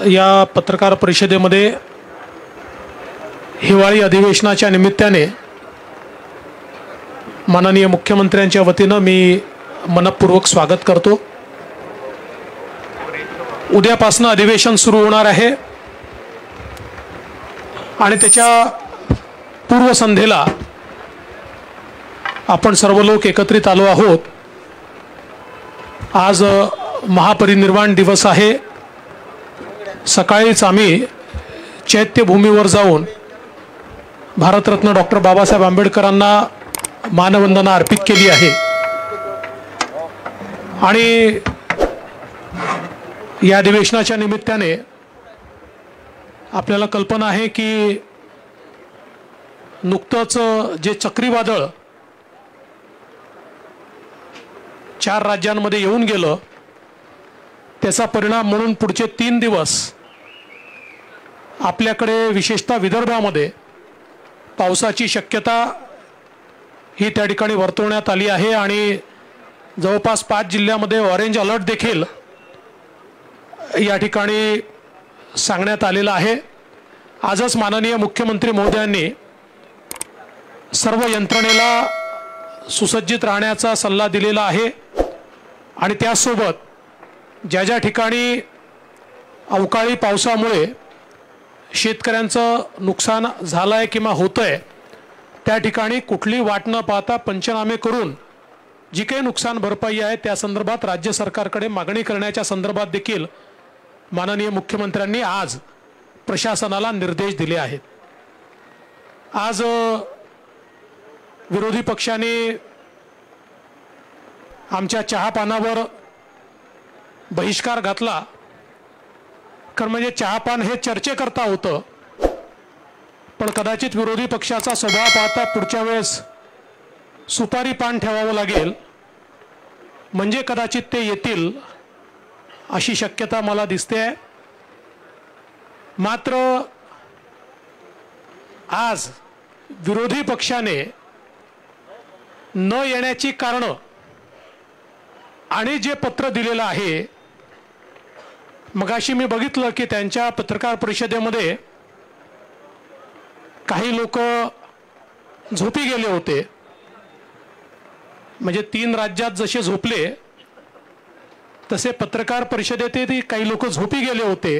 या पत्रकार परिषदेमध्ये हिवाळी अधिवेशनाच्या निमित्ताने माननीय मुख्यमंत्र्यांच्या वतीने मी मनपूर्वक स्वागत करतो। उद्यापासून अधिवेशन सुरू होणार आहे आणि त्याच्या पूर्वसंध्येला आपण सर्व लोक एकत्रित आलो आहोत। आज महापरिनिर्वाण दिवस आहे। सकाळीच आम्ही चैत्यभूमीवर जाऊन भारतरत्न डॉक्टर बाबासाहेब आंबेडकरांना मानवंदना अर्पित केली आहे आणि या अधिवेशनाच्या निमित्ताने आपल्याला कल्पना आहे की नुकतंच जे चक्रीवादळ 4 राज्यांमध्ये येऊन गेलं त्याचा परिणाम म्हणून पुढचे 3 दिवस आपल्याकडे विशेषतः विदर्भामध्ये पावसाची शक्यता ही त्या ठिकाणी वर्तवण्यात आली आहे आणि जवळपास 5 जिल्ह्यामध्ये ऑरेंज अलर्ट देखील या ठिकाणी सांगण्यात आलेला आहे। आजच माननीय मुख्यमंत्री महोदयांनी सर्व यंत्रणेला सुसज्जित राहण्याचा सल्ला दिलेला आहे आणि त्यासोबत ज्या ठिकाणी अवकाळी पावसामुळे शेतकऱ्यांचं नुकसान झालंय किंवा होतंय त्या ठिकाणी कुठली वाट न पाहता पंचनामे करून जी काही नुकसान भरपाई आहे त्या संदर्भात राज्य सरकारकडे मागणी करण्याच्या संदर्भात देखील माननीय मुख्यमंत्र्यांनी आज प्रशासनाला निर्देश दिले आहेत। आज विरोधी पक्षाने आमच्या चहापानावर बहिष्कार घातला कारण म्हणजे चहापान हे चर्चेकरता होतं, पण कदाचित विरोधी पक्षाचा स्वभाव पाहता पुढच्या वेळेस सुपारी पान ठेवावं लागेल म्हणजे कदाचित ते येतील अशी शक्यता मला दिसते आहे। मात्र आज विरोधी पक्षाने न येण्याची कारणं आणि जे पत्र दिलेलं आहे, मगाशी मी बघितलं की त्यांच्या पत्रकार परिषदेमध्ये काही लोक झोपी गेले होते। म्हणजे 3 राज्यात जसे झोपले तसे पत्रकार परिषदेतही काही लोक झोपी गेले होते,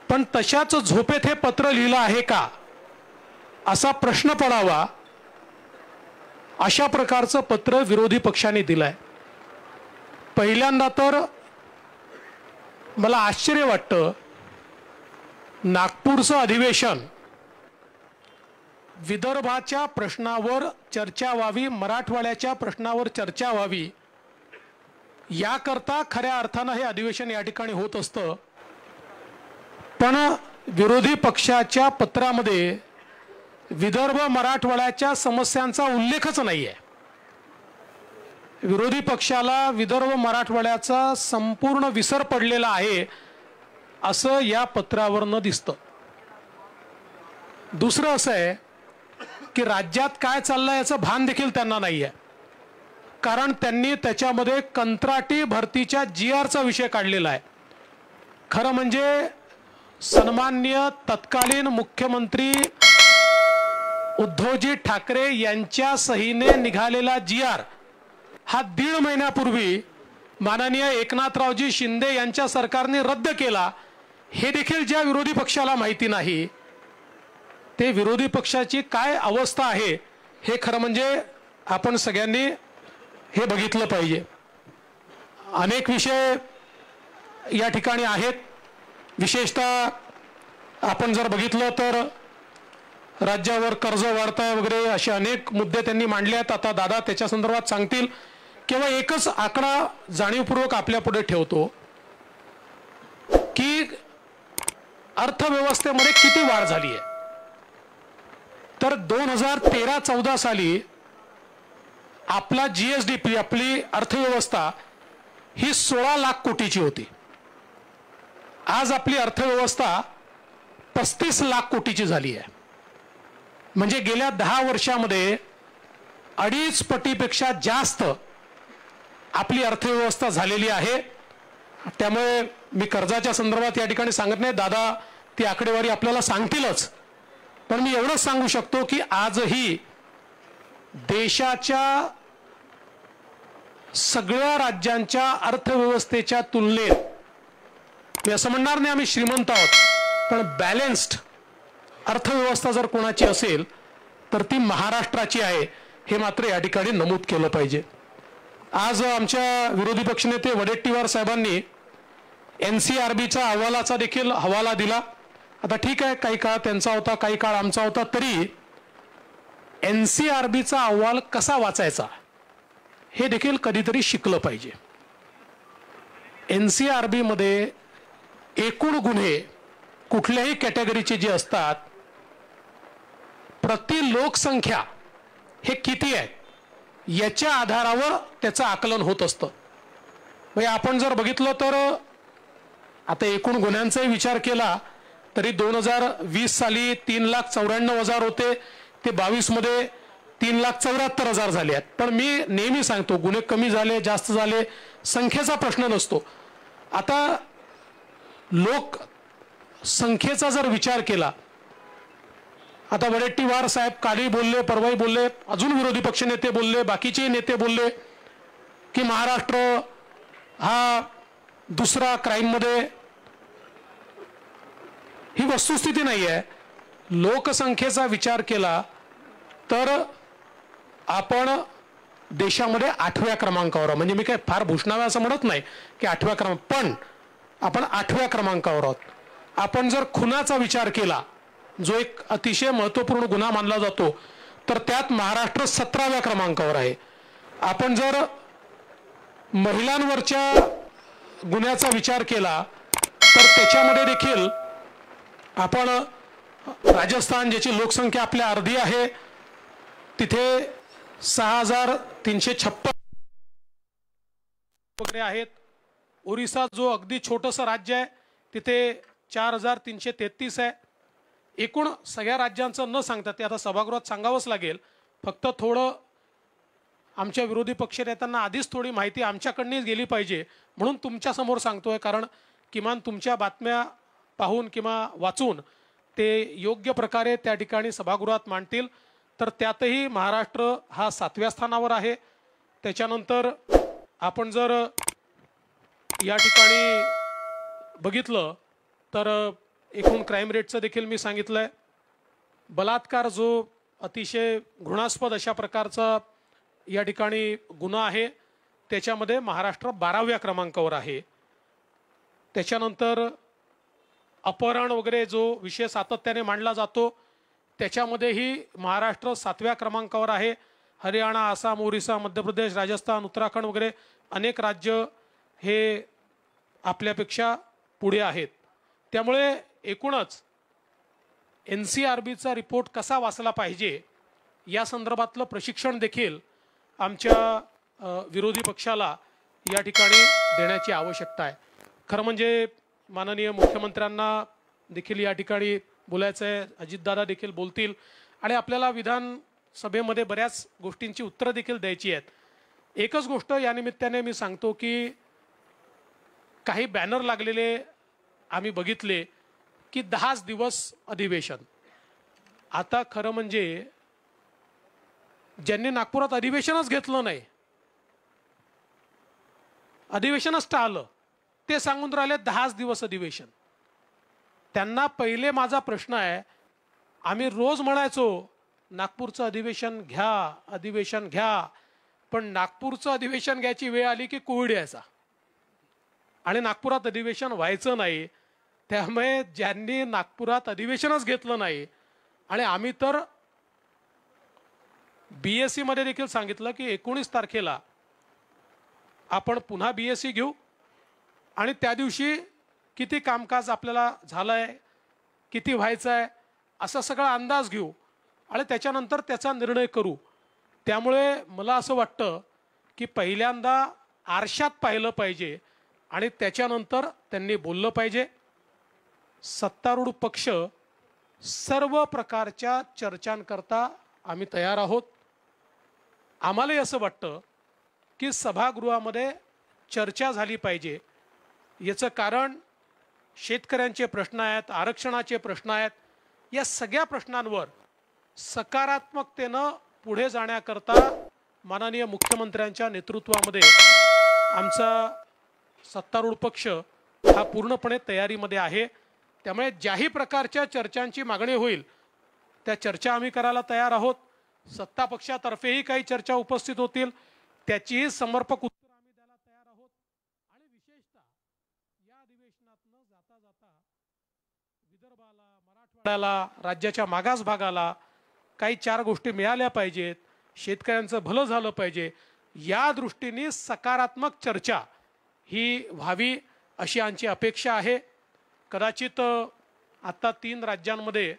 पण तशाच झोपेत हे पत्र लिहिलं आहे का असा प्रश्न पडावा अशा प्रकारचं पत्र विरोधी पक्षाने दिलंय। पहिल्यांदा तर मला आश्चर्य वाटतं, नागपूरचं अधिवेशन विदर्भाच्या प्रश्नावर चर्चा व्हावी, मराठवाड्याच्या प्रश्नावर चर्चा व्हावी याकरता खऱ्या अर्थानं हे अधिवेशन या ठिकाणी होत असतं, पण विरोधी पक्षाच्या पत्रामध्ये विदर्भ मराठवाड्याच्या समस्यांचा उल्लेखच नाही आहे। विरोधी पक्षाला विदर्भ मराठवाड्याचा संपूर्ण विसर पडलेला आहे असं या पत्रावरनं दिसतं। दुसरं असं आहे की राज्यात काय चाललंय याचं भान देखील त्यांना नाही आहे, कारण त्यांनी त्याच्यामध्ये कंत्राटी भरतीच्या GRचा विषय काढलेला आहे। खरं म्हणजे सन्माननीय तत्कालीन मुख्यमंत्री उद्धवजी ठाकरे यांच्या सहीने निघालेला GR हा 1.5 महिन्यापूर्वी माननीय एकनाथरावजी शिंदे यांच्या सरकारने रद्द केला। हे देखील ज्या विरोधी पक्षाला माहिती नाही, ते विरोधी पक्षाची काय अवस्था आहे हे खरं म्हणजे आपण सगळ्यांनी हे बघितलं पाहिजे। अनेक विषय या ठिकाणी आहेत, विशेषतः आपण जर बघितलं तर राज्यावर कर्ज वाढताय वगैरे असे अनेक मुद्दे त्यांनी मांडले आहेत। आता दादा त्याच्या संदर्भात सांगतील। केवळ एकच आकडा जाणीवपूर्वक आपल्या पुढे ठेवतो की अर्थव्यवस्थेमध्ये किती वाढ झाली आहे। तर 2013-14 साली आपला GSDP आपली अर्थव्यवस्था ही 16 लाख कोटीची होती। आज आपली अर्थव्यवस्था 35 लाख कोटीची झाली आहे। म्हणजे गेल्या 10 वर्षामध्ये 2.5 पटीपेक्षा जास्त आपली अर्थव्यवस्था झालेली आहे त्यामुळे मी कर्जाच्या संदर्भात या ठिकाणी सांगत नाही, दादा ती आकडेवारी आपल्याला सांगतीलच, पण मी एवढंच सांगू शकतो की आजही देशाच्या सगळ्या राज्यांच्या अर्थव्यवस्थेच्या तुलनेत मी असं म्हणणार नाही आम्ही श्रीमंत आहोत, पण बॅलन्स्ड अर्थव्यवस्था जर कोणाची असेल तर ती महाराष्ट्राची आहे, हे मात्र या ठिकाणी नमूद केलं पाहिजे. आज आमच्या विरोधी पक्षनेते वडेट्टीवार साहेबांनी NCRBच्या अहवालाचा देखील हवाला दिला. आता ठीक आहे, काही काळ त्यांचा होता, काही काळ आमचा होता, तरी NCRBचा अहवाल कसा वाचायचा हे देखील कधीतरी शिकलं पाहिजे. NCRB मध्ये एकूण गुन्हे कुठल्याही कॅटेगरीचे जे असतात, प्रति लोकसंख्या हे किती आहे याच्या आधारावर त्याचं आकलन होत असतं. म्हणजे आपण जर बघितलं तर आता एकूण गुन्ह्यांचाही विचार केला तरी 2020 साली 3,94,000 होते, ते 22 मध्ये 3,74,000 झाले आहेत. पण मी नेहमी सांगतो, गुन्हे कमी झाले जास्त झाले संख्येचा प्रश्न नसतो. आता लोक संख्येचा जर विचार केला, आता वडेट्टीवार साहेब कालही बोलले, परवाही बोलले, अजून विरोधी पक्ष नेते बोलले, बाकीचे नेते बोलले की महाराष्ट्र हा दुसरा क्राईम मध्ये, ही वस्तुस्थिती नाही आहे. लोकसंख्येचा विचार केला तर आपण देशामध्ये 8व्या क्रमांकावर, म्हणजे मी काय फार भूषणावे असं म्हणत नाही की 8व्या क्रमांक, पण आपण 8व्या क्रमांकावर आहोत. आपण जर खुनाचा विचार केला, जो एक अतिशय महत्त्वपूर्ण गुन्हा मानला जातो, तर त्यात महाराष्ट्र 17व्या क्रमांकावर आहे. आपण जर महिलांवरच्या गुन्ह्याचा विचार केला तर त्याच्यामध्ये देखील आपण राजस्थान, ज्याची लोकसंख्या आपल्या अर्धी आहे, तिथे 6,356 वगैरे आहेत. ओरिसा, जो अगदी छोटंसं राज्य आहे, तिथे 4,333 आहे. एकूण सगळ्या राज्यांचं न सांगता, ते आता सभागृहात सांगावंच लागेल, फक्त थोडं आमच्या विरोधी पक्षनेत्यांना आधीच थोडी माहिती आमच्याकडनीच गेली पाहिजे म्हणून तुमच्यासमोर सांगतोय, कारण किमान तुमच्या बातम्या पाहून किंवा वाचून ते योग्य प्रकारे त्या ठिकाणी सभागृहात मांडतील. तर त्यातही महाराष्ट्र हा 7व्या स्थानावर आहे. त्याच्यानंतर आपण जर या ठिकाणी बघितलं तर एकूण क्राईम रेटचं देखील मी सांगितलंय. बलात्कार, जो अतिशय घृणास्पद अशा प्रकारचा या ठिकाणी गुन्हा आहे, त्याच्यामध्ये महाराष्ट्र 12व्या क्रमांकावर आहे. त्याच्यानंतर अपहरण वगैरे जो विषय सातत्याने मांडला जातो, त्याच्यामध्येही महाराष्ट्र 7व्या क्रमांकावर आहे. हरियाणा, आसाम, ओरिसा, मध्य प्रदेश, राजस्थान, उत्तराखंड वगैरे अनेक राज्य हे आपल्यापेक्षा पुढे आहेत. त्यामुळे एकूणच NCRBचा रिपोर्ट कसा वाचला पाहिजे या संदर्भातलं प्रशिक्षण देखील आमच्या विरोधी पक्षाला या ठिकाणी देण्याची आवश्यकता आहे. खरं म्हणजे माननीय मुख्यमंत्र्यांना देखील या ठिकाणी बोलायचं आहे, अजितदादा देखील बोलतील आणि आपल्याला विधानसभेमध्ये बऱ्याच गोष्टींची उत्तरं देखील द्यायची आहेत. एकच गोष्ट या निमित्ताने मी सांगतो की काही बॅनर लागलेले आम्ही बघितले की 10 दिवस अधिवेशन. आता खरं म्हणजे ज्यांनी नागपुरात अधिवेशनच घेतलं नाही, अधिवेशनच टाळलं, ते सांगून राहिले 10 दिवस अधिवेशन. त्यांना पहिले माझा प्रश्न आहे, आम्ही रोज म्हणायचो नागपूरचं अधिवेशन घ्या, अधिवेशन घ्या, पण नागपूरचं अधिवेशन घ्यायची वेळ आली की कोविड यायचा आणि नागपुरात अधिवेशन व्हायचं नाही. त्यामुळे ज्यांनी नागपुरात अधिवेशनच घेतलं नाही, आणि आम्ही तर BSc मध्ये देखील सांगितलं की 19 तारखेला आपण पुन्हा BSc घेऊ आणि त्या दिवशी किती कामकाज आपल्याला झालंय, किती व्हायचं आहे, असा सगळा अंदाज घेऊ आणि त्याच्यानंतर त्याचा निर्णय करू. त्यामुळे मला असं वाटतं की पहिल्यांदा आरशात पाहिलं पाहिजे आणि त्याच्यानंतर त्यांनी बोललं पाहिजे. सत्तारूढ पक्ष सर्व प्रकारच्या चर्चांकरता आम्ही तयार आहोत. आम्हालाही असं वाटतं की सभागृहामध्ये चर्चा झाली पाहिजे याचं कारण शेतकऱ्यांचे प्रश्न आहेत, आरक्षणाचे प्रश्न आहेत. या सगळ्या प्रश्नांवर सकारात्मकतेनं पुढे जाण्याकरता माननीय मुख्यमंत्र्यांच्या नेतृत्वामध्ये आमचा सत्तारूढ पक्ष हा पूर्णपणे तयारीमध्ये आहे. त्यामुळे ज्याही प्रकारच्या चर्चांची मागणी होईल त्या चर्चा आम्ही करायला तयार आहोत. सत्ता पक्षातर्फेही काही चर्चा उपस्थित होतील, त्याचीही समर्पक उत्तर आम्ही द्यायला तयार आहोत. आणि विशेषतः या अधिवेशनातनं जाता जाता विदर्भाला, मराठवाड्याला, राज्याच्या मागास भागाला काही 4 गोष्टी मिळाल्या पाहिजेत, शेतकऱ्यांचं भलं झालं पाहिजे, या दृष्टीने सकारात्मक चर्चा ही व्हावी अशी आमची अपेक्षा आहे. कदाचित आता 3 राज्यांमध्ये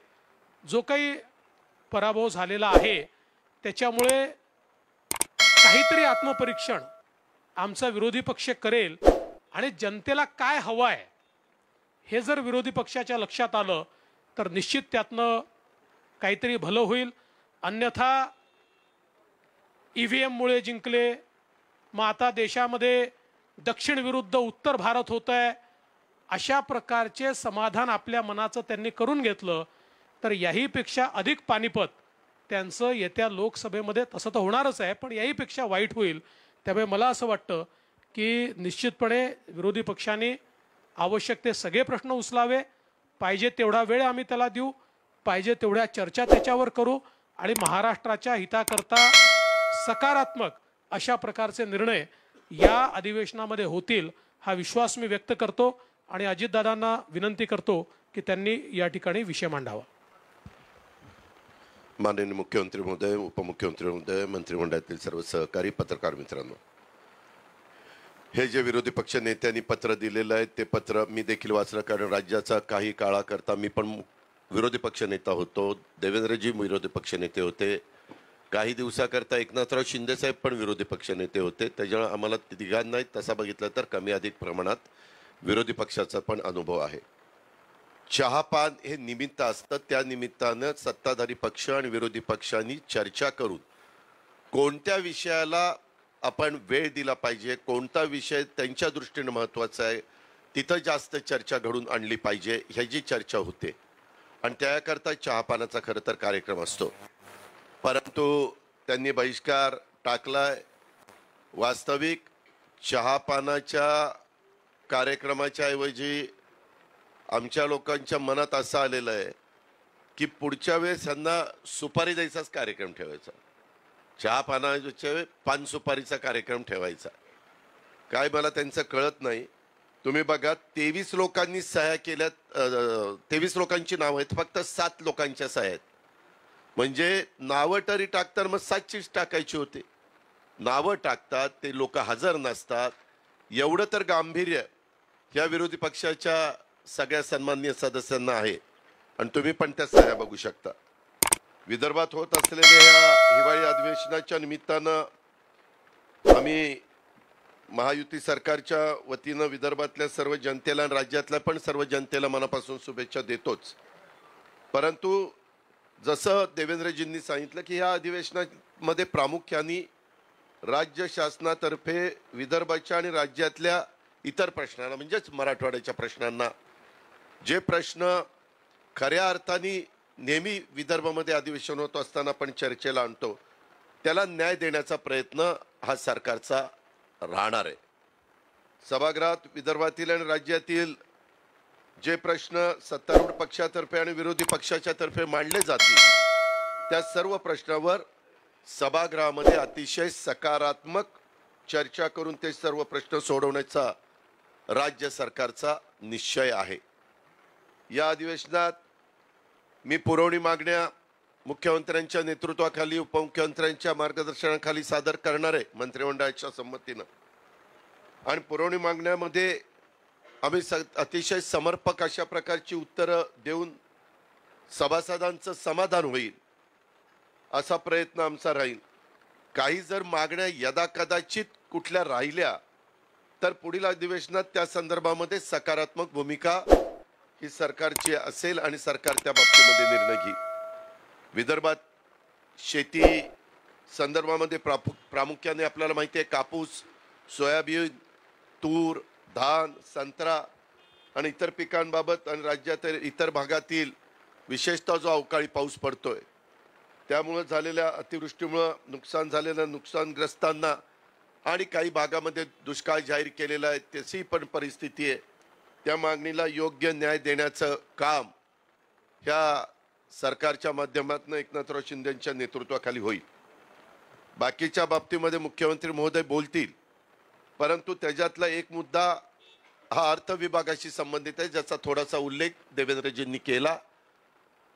जो काही पराभव झालेला आहे त्याच्यामुळे काहीतरी आत्मपरीक्षण आमचा विरोधी पक्ष करेल आणि जनतेला काय हवं आहे हे जर विरोधी पक्षाच्या लक्षात आलं तर निश्चित त्यातनं काहीतरी भलं होईल. अन्यथा EVMमुळे जिंकले, मग आता देशामध्ये दक्षिण विरुद्ध उत्तर भारत होत आहे, अशा प्रकारचे समाधान आपल्या मनाचं त्यांनी करून घेतलं तर याहीपेक्षा अधिक पानिपत त्यांचं येत्या लोकसभेमध्ये तसं तर होणारच आहे, पण याहीपेक्षा वाईट होईल. त्यामुळे मला असं वाटतं की निश्चितपणे विरोधी पक्षांनी आवश्यक ते सगळे प्रश्न उचलावे, पाहिजे तेवढा वेळ आम्ही त्याला देऊ, पाहिजे तेवढ्या चर्चा त्याच्यावर करू आणि महाराष्ट्राच्या हिताकरता सकारात्मक अशा प्रकारचे निर्णय या अधिवेशनामध्ये होतील हा विश्वास मी व्यक्त करतो आणि अजितदादांना विनंती करतो की त्यांनी या ठिकाणी विषय मांडावा. माननीय मुख्यमंत्री महोदय, उपमुख्यमंत्री महोदय, मंत्रिमंडळातील सर्व सहकारी, पत्रकार मित्रांनो, हे जे विरोधी पक्ष नेत्यांनी पत्र दिलेलं आहे ते पत्र मी देखील वाचलं, कारण राज्याचा काही काळाकरता मी पण विरोधी पक्ष नेता होतो, देवेंद्रजी विरोधी पक्ष नेते होते, काही दिवसाकरता एकनाथराव शिंदे साहेब पण विरोधी पक्ष नेते होते. त्याच्यामुळे आम्हाला तिघांनाही तसा बघितलं तर कमी अधिक प्रमाणात विरोधी पक्षाचा पण अनुभव आहे. चहापान हे निमित्त असतं, त्या निमित्तानं सत्ताधारी पक्ष आणि विरोधी पक्षांनी चर्चा करून कोणत्या विषयाला आपण वेळ दिला पाहिजे, कोणता विषय त्यांच्या दृष्टीने महत्त्वाचा आहे, तिथं जास्त चर्चा घडून आणली पाहिजे ह्याची चर्चा होते आणि त्याकरता चहापानाचा खरं तर कार्यक्रम असतो. परंतु त्यांनी बहिष्कार टाकलाय. वास्तविक चहापानाच्या कार्यक्रमाच्या ऐवजी आमच्या लोकांच्या मनात असं आलेलं आहे की पुढच्या वेळेस यांना सुपारी द्यायचाच कार्यक्रम ठेवायचा, चहापानाच्या वेळेस पान सुपारीचा कार्यक्रम ठेवायचा. काय मला त्यांचं कळत नाही. तुम्ही बघा, 23 लोकांनी सह्या केल्यात, 23 लोकांची नावं आहेत, फक्त 7 लोकांच्या सह्या आहेत. म्हणजे नावं तरी टाकतात, मग 7चीच टाकायची होती. नावं टाकतात, ते लोक हजर नसतात. एवढं तर गांभीर्य या विरोधी पक्षाच्या सगळ्या सन्माननीय सदस्यांना आहे आणि तुम्ही पण त्या सह्या बघू शकता. विदर्भात होत असलेल्या या हिवाळी अधिवेशनाच्या निमित्तानं आम्ही महायुती सरकारच्या वतीनं विदर्भातल्या सर्व जनतेला आणि राज्यातल्या पण सर्व जनतेला मनापासून शुभेच्छा देतोच. परंतु जसं देवेंद्रजींनी सांगितलं की या अधिवेशनामध्ये प्रामुख्याने राज्य शासनातर्फे विदर्भाच्या आणि राज्यातल्या इतर प्रश्नांना म्हणजेच मराठवाड्याच्या प्रश्नांना, जे प्रश्न खऱ्या अर्थाने नेहमी विदर्भामध्ये अधिवेशन होत असताना पण चर्चेला आणतो, त्याला न्याय देण्याचा प्रयत्न हा सरकारचा राहणार आहे. सभागृहात विदर्भातील आणि राज्यातील जे प्रश्न सत्तारूढ पक्षातर्फे आणि विरोधी पक्षाच्या तर्फे मांडले जातील त्या सर्व प्रश्नावर सभागृहामध्ये अतिशय सकारात्मक चर्चा करून ते सर्व प्रश्न सोडवण्याचा राज्य सरकारचा निश्चय आहे. या अधिवेशनात मी पुरवणी मागण्या मुख्यमंत्र्यांच्या नेतृत्वाखाली, उपमुख्यमंत्र्यांच्या मार्गदर्शनाखाली सादर करणार आहे मंत्रिमंडळाच्या संमतीनं. आणि पुरवणी मागण्यामध्ये आम्ही अतिशय समर्पक अशा प्रकारची उत्तरं देऊन सभासदांचं समाधान होईल असा प्रयत्न आमचा राहील. काही जर मागण्या यदाकदाचित कुठल्या राहिल्या तर पुढील अधिवेशनात त्या संदर्भामध्ये सकारात्मक भूमिका ही सरकारची असेल आणि सरकार त्या बाबतीमध्ये निर्णय घेईल. विदर्भात शेती संदर्भामध्ये प्रामुख्याने आपल्याला माहिती आहे कापूस, सोयाबीन, तूर, धान, संत्रा आणि इतर पिकांबाबत आणि राज्यातील इतर भागातील विशेषतः जो अवकाळी पाऊस पडतोय त्यामुळे झालेल्या अतिवृष्टीमुळे नुकसान झालेल्या नुकसानग्रस्तांना आणि काही भागामध्ये दुष्काळ जाहीर केलेला आहे त्याची पण परिस्थिती आहे, त्या मागणीला योग्य न्याय देण्याचं काम ह्या सरकारच्या माध्यमातून एकनाथराव शिंदेच्या नेतृत्वाखाली होईल. बाकीच्या बाबतीमध्ये मुख्यमंत्री महोदय बोलतील, परंतु त्याच्यातला एक मुद्दा हा अर्थ विभागाशी संबंधित आहे ज्याचा थोडासा उल्लेख देवेंद्रजींनी केला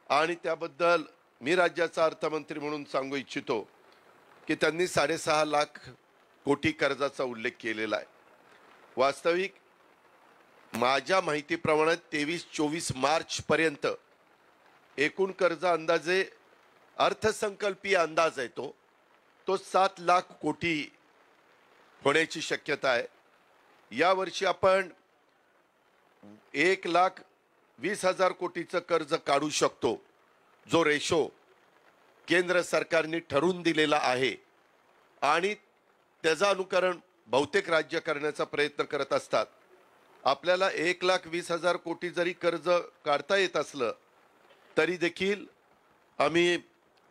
आणि त्याबद्दल मी राज्याचा अर्थमंत्री म्हणून सांगू इच्छितो की त्यांनी 6.5 लाख कोटी कर्जाचा उल्लेख केलेला आहे. वास्तविक माझ्या माहितीप्रमाणे 23-24 मार्च पर्यंत एकूण कर्ज अंदाजे अर्थसंकल्पीय अंदाज आहे तो 7 लाख कोटी होण्याची शक्यता आहे. यावर्षी आपण 1,20,000 कोटीचं कर्ज काढू शकतो, जो रेशो केंद्र सरकारने ठरवून दिलेला आहे आणि त्याचं अनुकरण बहुतेक राज्य करण्याचा प्रयत्न करत असतात. आपल्याला 1,20,000 कोटी जरी कर्ज काढता येत असलं तरी देखील आम्ही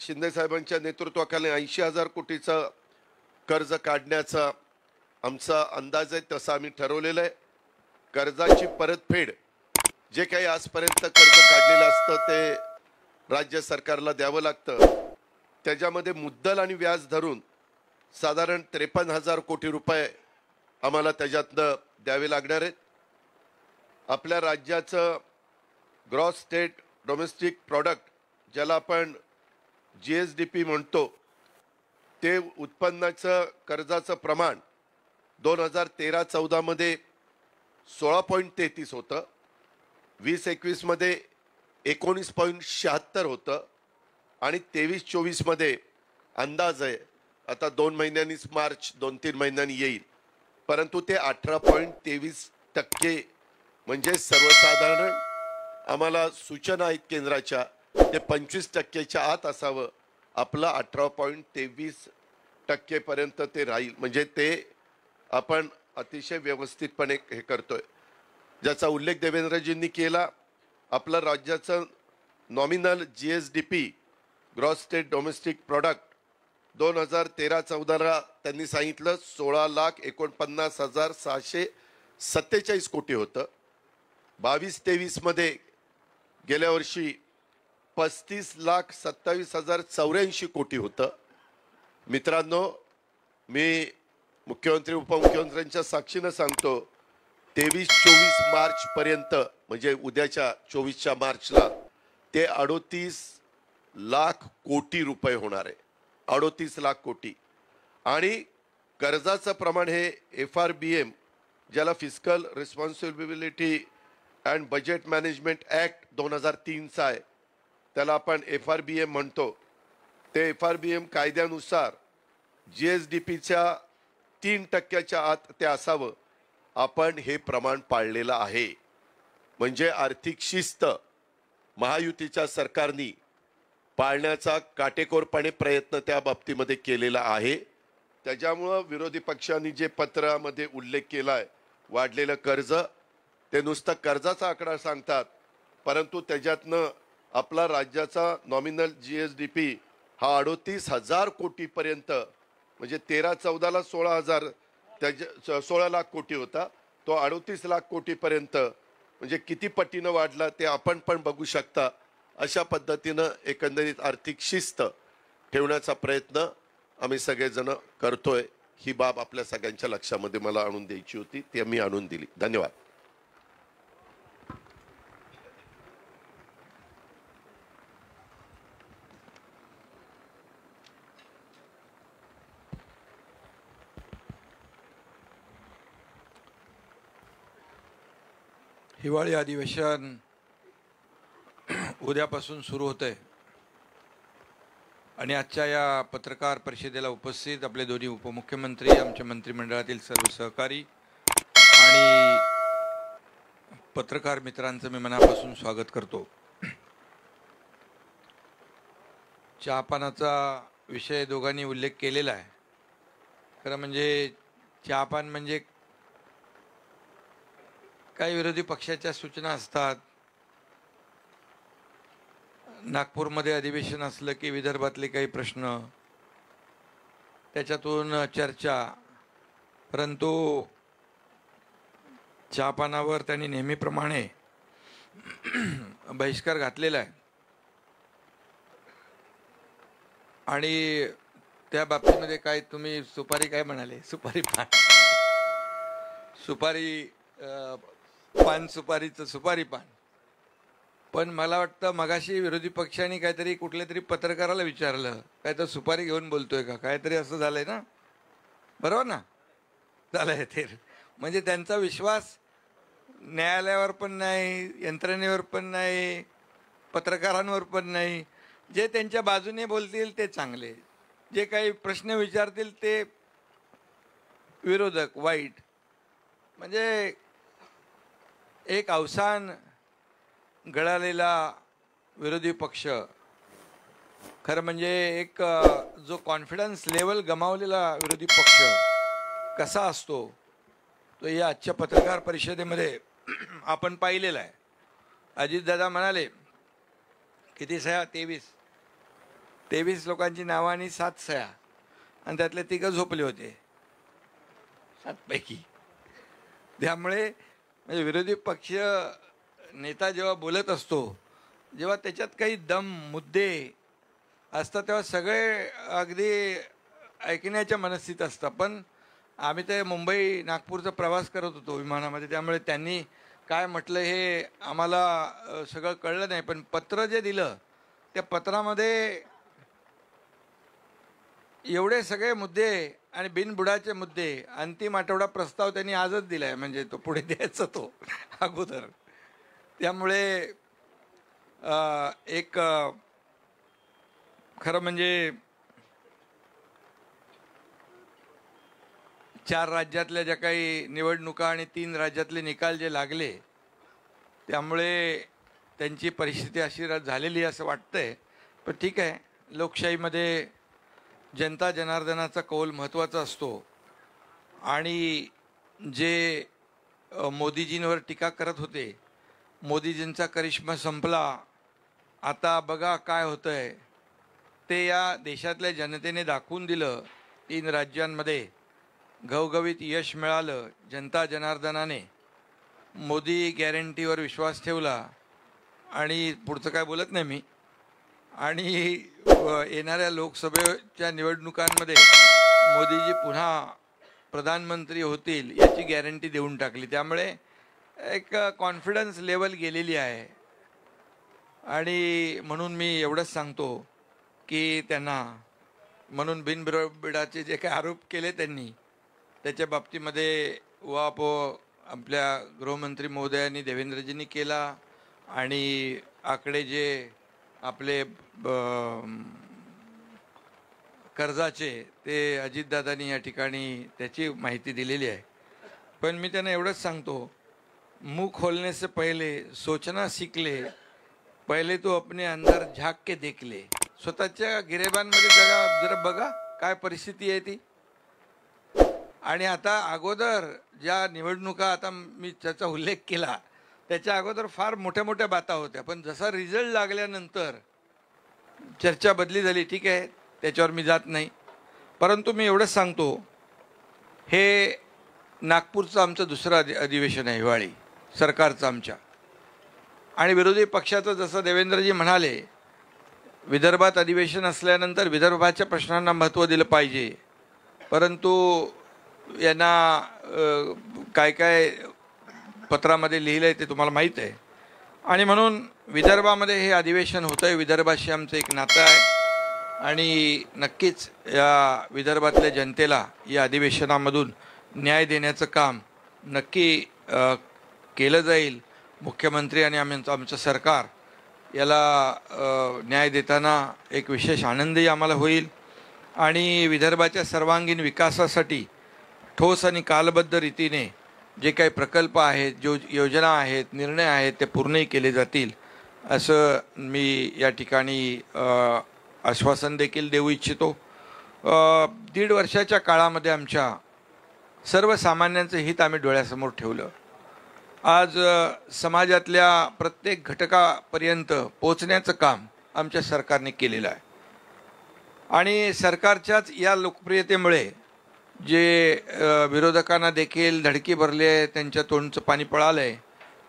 शिंदे साहेबांच्या नेतृत्वाखाली 80,000 कोटीचं कर्ज काढण्याचा आमचा अंदाज आहे, तसं आम्ही ठरवलेलं आहे. कर्जाची परतफेड जे काही आजपर्यंत कर्ज काढलेलं असतं ते राज्य सरकारला द्यावं लागतं. त्याच्यामध्ये मुद्दल आणि व्याज धरून साधारण 53,000 कोटी रुपये आम्हाला त्याच्यातनं द्यावे लागणार आहेत. आपल्या राज्याचं ग्रॉस स्टेट डोमेस्टिक प्रॉडक्ट ज्याला आपण GSDP म्हणतो ते उत्पन्नाचं कर्जाचं प्रमाण 2013-14 मध्ये 16.33 होतं, 20-21 मध्ये 19.76 होतं आणि 23-24 मध्ये अंदाज आहे, आता 2 महिन्यांनीच मार्च 2-3 महिन्यांनी येईल, परंतु ते 18.23% म्हणजे सर्वसाधारण आम्हाला सूचना आहेत केंद्राच्या ते 25%च्या आत असावं. आपलं 18.23% पर्यंत ते राहील, म्हणजे ते आपण अतिशय व्यवस्थितपणे हे करतोय. ज्याचा उल्लेख देवेंद्रजींनी केला, आपलं राज्याचं nominal GSDP gross state domestic product 2013-14 त्यांनी सांगितलं 16,49,647 कोटी होतं. 22-23 मध्ये गेल्या वर्षी 35,27,084 कोटी होतं. मित्रांनो, मी मुख्यमंत्री उपमुख्यमंत्र्यांच्या साक्षीनं सांगतो 23-24 मार्च पर्यंत म्हणजे उद्याच्या 24 मार्चला ते 38 लाख कोटी रुपये होणार आहे. 38 लाख कोटी. आणि कर्जाचं प्रमाण हे FRBM ज्याला fiscal responsibility and budget management act 2003चा आहे, त्याला आपण FRBM म्हणतो. ते FRBM कायद्यानुसार GSDPच्या 3%च्या आत ते असावं. आपण हे प्रमाण पाळलेलं आहे, म्हणजे आर्थिक शिस्त महायुतीच्या सरकारने पाळण्याचा काटेकोरपणे प्रयत्न त्या बाबतीमध्ये केलेला आहे. त्याच्यामुळं विरोधी पक्षांनी जे पत्रामध्ये उल्लेख केलाय वाढलेलं कर्ज, ते नुसतं कर्जाचा आकडा सांगतात, परंतु त्याच्यातनं आपला राज्याचा नॉमिनल GSDP हा 38,000 कोटीपर्यंत म्हणजे 13-14ला 16 लाख कोटी होता, तो 38 लाख कोटीपर्यंत म्हणजे किती पटीनं वाढला ते आपण पण बघू शकता. अशा पद्धतीनं एकंदरीत आर्थिक शिस्त ठेवण्याचा प्रयत्न आम्ही सगळेजण करतोय. ही बाब आपल्या सगळ्यांच्या लक्षामध्ये मला आणून द्यायची होती, ती मी आणून दिली. धन्यवाद. हिवाळी अधिवेशन उद्यापासून सुरू होतंय आणि आजच्या या पत्रकार परिषदेला उपस्थित आपले दोन्ही उपमुख्यमंत्री, आमच्या मंत्रिमंडळातील सर्व सहकारी आणि पत्रकार मित्रांचं मी मनापासून स्वागत करतो. चहापानाचा विषय दोघांनी उल्लेख केलेला आहे. खरं म्हणजे चहापान म्हणजे काही विरोधी पक्षाच्या सूचना असतात. नागपूरमध्ये अधिवेशन असलं की विदर्भातले काही प्रश्न, त्याच्यातून चर्चा. परंतु चहापानावर त्यांनी नेहमीप्रमाणे बहिष्कार घातलेला आहे आणि त्या बाबतीमध्ये काय तुम्ही सुपारी काय म्हणाले, सुपारी पान, सुपारी पान सुपारीचं सुपारी पान. पण मला वाटतं मगाशी विरोधी पक्षाने काहीतरी कुठल्या तरी पत्रकाराला विचारलं, काय तर सुपारी घेऊन बोलतोय का, काहीतरी असं झालंय ना, बरोबर ना, झालंय ते. म्हणजे त्यांचा विश्वास न्यायालयावर पण नाही, यंत्रणेवर पण नाही, पत्रकारांवर पण नाही. जे त्यांच्या बाजूने बोलतील ते चांगले, जे काही प्रश्न विचारतील ते विरोधक वाईट. म्हणजे एक अवसान गळालेला विरोधी पक्ष, खरं म्हणजे एक जो कॉन्फिडन्स लेवल गमावलेला विरोधी पक्ष कसा असतो तो या आजच्या पत्रकार परिषदेमध्ये आपण पाहिलेला आहे. अजितदादा म्हणाले किती सह्या, 23 लोकांची नावं आणि 7 सह्या, आणि त्यातले 3 झोपले होते 7 पैकी. त्यामुळे म्हणजे विरोधी पक्ष नेता जेव्हा बोलत असतो, जेव्हा त्याच्यात काही दम मुद्दे असतात, तेव्हा सगळे अगदी ऐकण्याच्या मनस्थितीत असतात. पण आम्ही ते मुंबई नागपूरचा प्रवास करत होतो विमानामध्ये, त्यामुळे त्यांनी काय म्हटलं हे आम्हाला सगळं कळलं नाही. पण पत्र जे दिलं त्या पत्रामध्ये एवढे सगळे मुद्दे आणि बिनबुडाचे मुद्दे, अंतिम आठवडा प्रस्ताव त्यांनी आजच दिला आहे, म्हणजे तो पुढे द्यायचा तो अगोदर. त्यामुळे एक खरं म्हणजे 4 राज्यातल्या ज्या काही निवडणुका आणि 3 राज्यातले निकाल जे लागले, त्यामुळे त्यांची परिस्थिती अशी झालेली असं वाटतंय. पण ठीक आहे, लोकशाहीमध्ये जनता जनार्दनाचा कौल महत्त्वाचा असतो. आणि जे मोदीजींवर टीका करत होते, मोदीजींचा करिश्मा संपला, आता बघा काय होतंय, ते या देशातल्या जनतेने दाखवून दिलं. 3 राज्यांमध्ये घवघवीत यश मिळालं. जनता जनार्दनाने मोदी गॅरंटीवर विश्वास ठेवला आणि पुढचं काय बोलत नाही मी. आणि येणाऱ्या लोकसभेच्या निवडणुकांमध्ये मोदीजी पुन्हा प्रधानमंत्री होतील याची गॅरंटी देऊन टाकली. त्यामुळे एक कॉन्फिडन्स लेवल गेलेली आहे. आणि म्हणून मी एवढंच सांगतो की त्यांना, म्हणून बिनबिडाचे जे काही आरोप केले त्यांनी, त्याच्या बाबतीमध्ये उहापोह आपल्या गृहमंत्री महोदयांनी देवेंद्रजींनी केला. आणि आकडे जे आपले कर्जाचे ते अजितदादांनी या ठिकाणी त्याची माहिती दिलेली आहे. पण मी त्यांना एवढंच सांगतो, मुंह खोलने से पहले सोचना सीख ले, पहिले तो अपने अंदर झाक के देख ले. स्वतःच्या गिरेबांमध्ये जरा बघा काय परिस्थिती आहे ती. आणि आता अगोदर ज्या निवडणुका आता मी त्याचा उल्लेख केला, त्याच्या अगोदर फार मोठ्या मोठ्या बाता होत्या. पण जसा रिझल्ट लागल्यानंतर चर्चा बदली झाली. ठीक आहे, त्याच्यावर मी जात नाही. परंतु मी एवढंच सांगतो, हे नागपूरचं आमचं दुसरं अधिवेशन आहे हिवाळी सरकारचं आमच्या. आणि विरोधी पक्षाचं जसं देवेंद्रजी म्हणाले, विदर्भात अधिवेशन असल्यानंतर विदर्भाच्या प्रश्नांना महत्त्व दिलं पाहिजे. परंतु यांना काय काय पत्रामध्ये लिहिलं आहे ते तुम्हाला माहीत आहे. आणि म्हणून विदर्भामध्ये हे अधिवेशन होतं आहे. विदर्भाशी आमचं एक नातं आहे आणि नक्कीच या विदर्भातल्या जनतेला या अधिवेशनामधून न्याय देण्याचं काम नक्की केलं जाईल. मुख्यमंत्री आणि आमचं सरकार याला न्याय देताना एक विशेष आनंदही आम्हाला होईल. आणि विदर्भाच्या सर्वांगीण विकासासाठी ठोस आणि कालबद्ध रीतीने जे काही प्रकल्प आहेत, जो योजना आहेत, निर्णय आहेत, ते पूर्णही केले जातील असं मी या ठिकाणी आश्वासन देखील देऊ इच्छितो. 1.5 वर्षाच्या काळामध्ये आमच्या सर्वसामान्यांचं हित आम्ही डोळ्यासमोर ठेवलं. आज समाजातल्या प्रत्येक घटकापर्यंत पोहोचण्याचं काम आमच्या सरकारने केलेलं आहे आणि सरकारच्याच या लोकप्रियतेमुळे जे विरोधकांना देखील धडकी भरली आहे, त्यांच्या तोंडचं पाणी पळालं आहे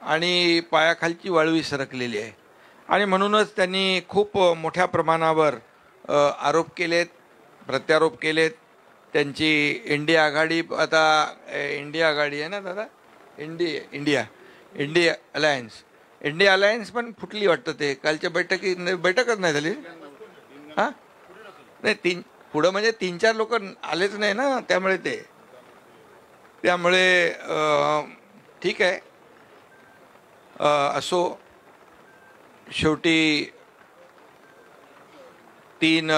आणि पायाखालची वाळवी सरकलेली आहे आणि म्हणूनच त्यांनी खूप मोठ्या प्रमाणावर आरोप केलेत, प्रत्यारोप केलेत. त्यांची इंडिया आघाडी, आता इंडिया आघाडी आहे ना दादा, इंडिया अलायन्स पण फुटली वाटतं. ते कालच्या बैठकच नाही झाली. हां नाही, पुढं म्हणजे 3-4 लोक आलेच नाही ना, त्यामुळे ठीक आहे. असो, शेवटी 3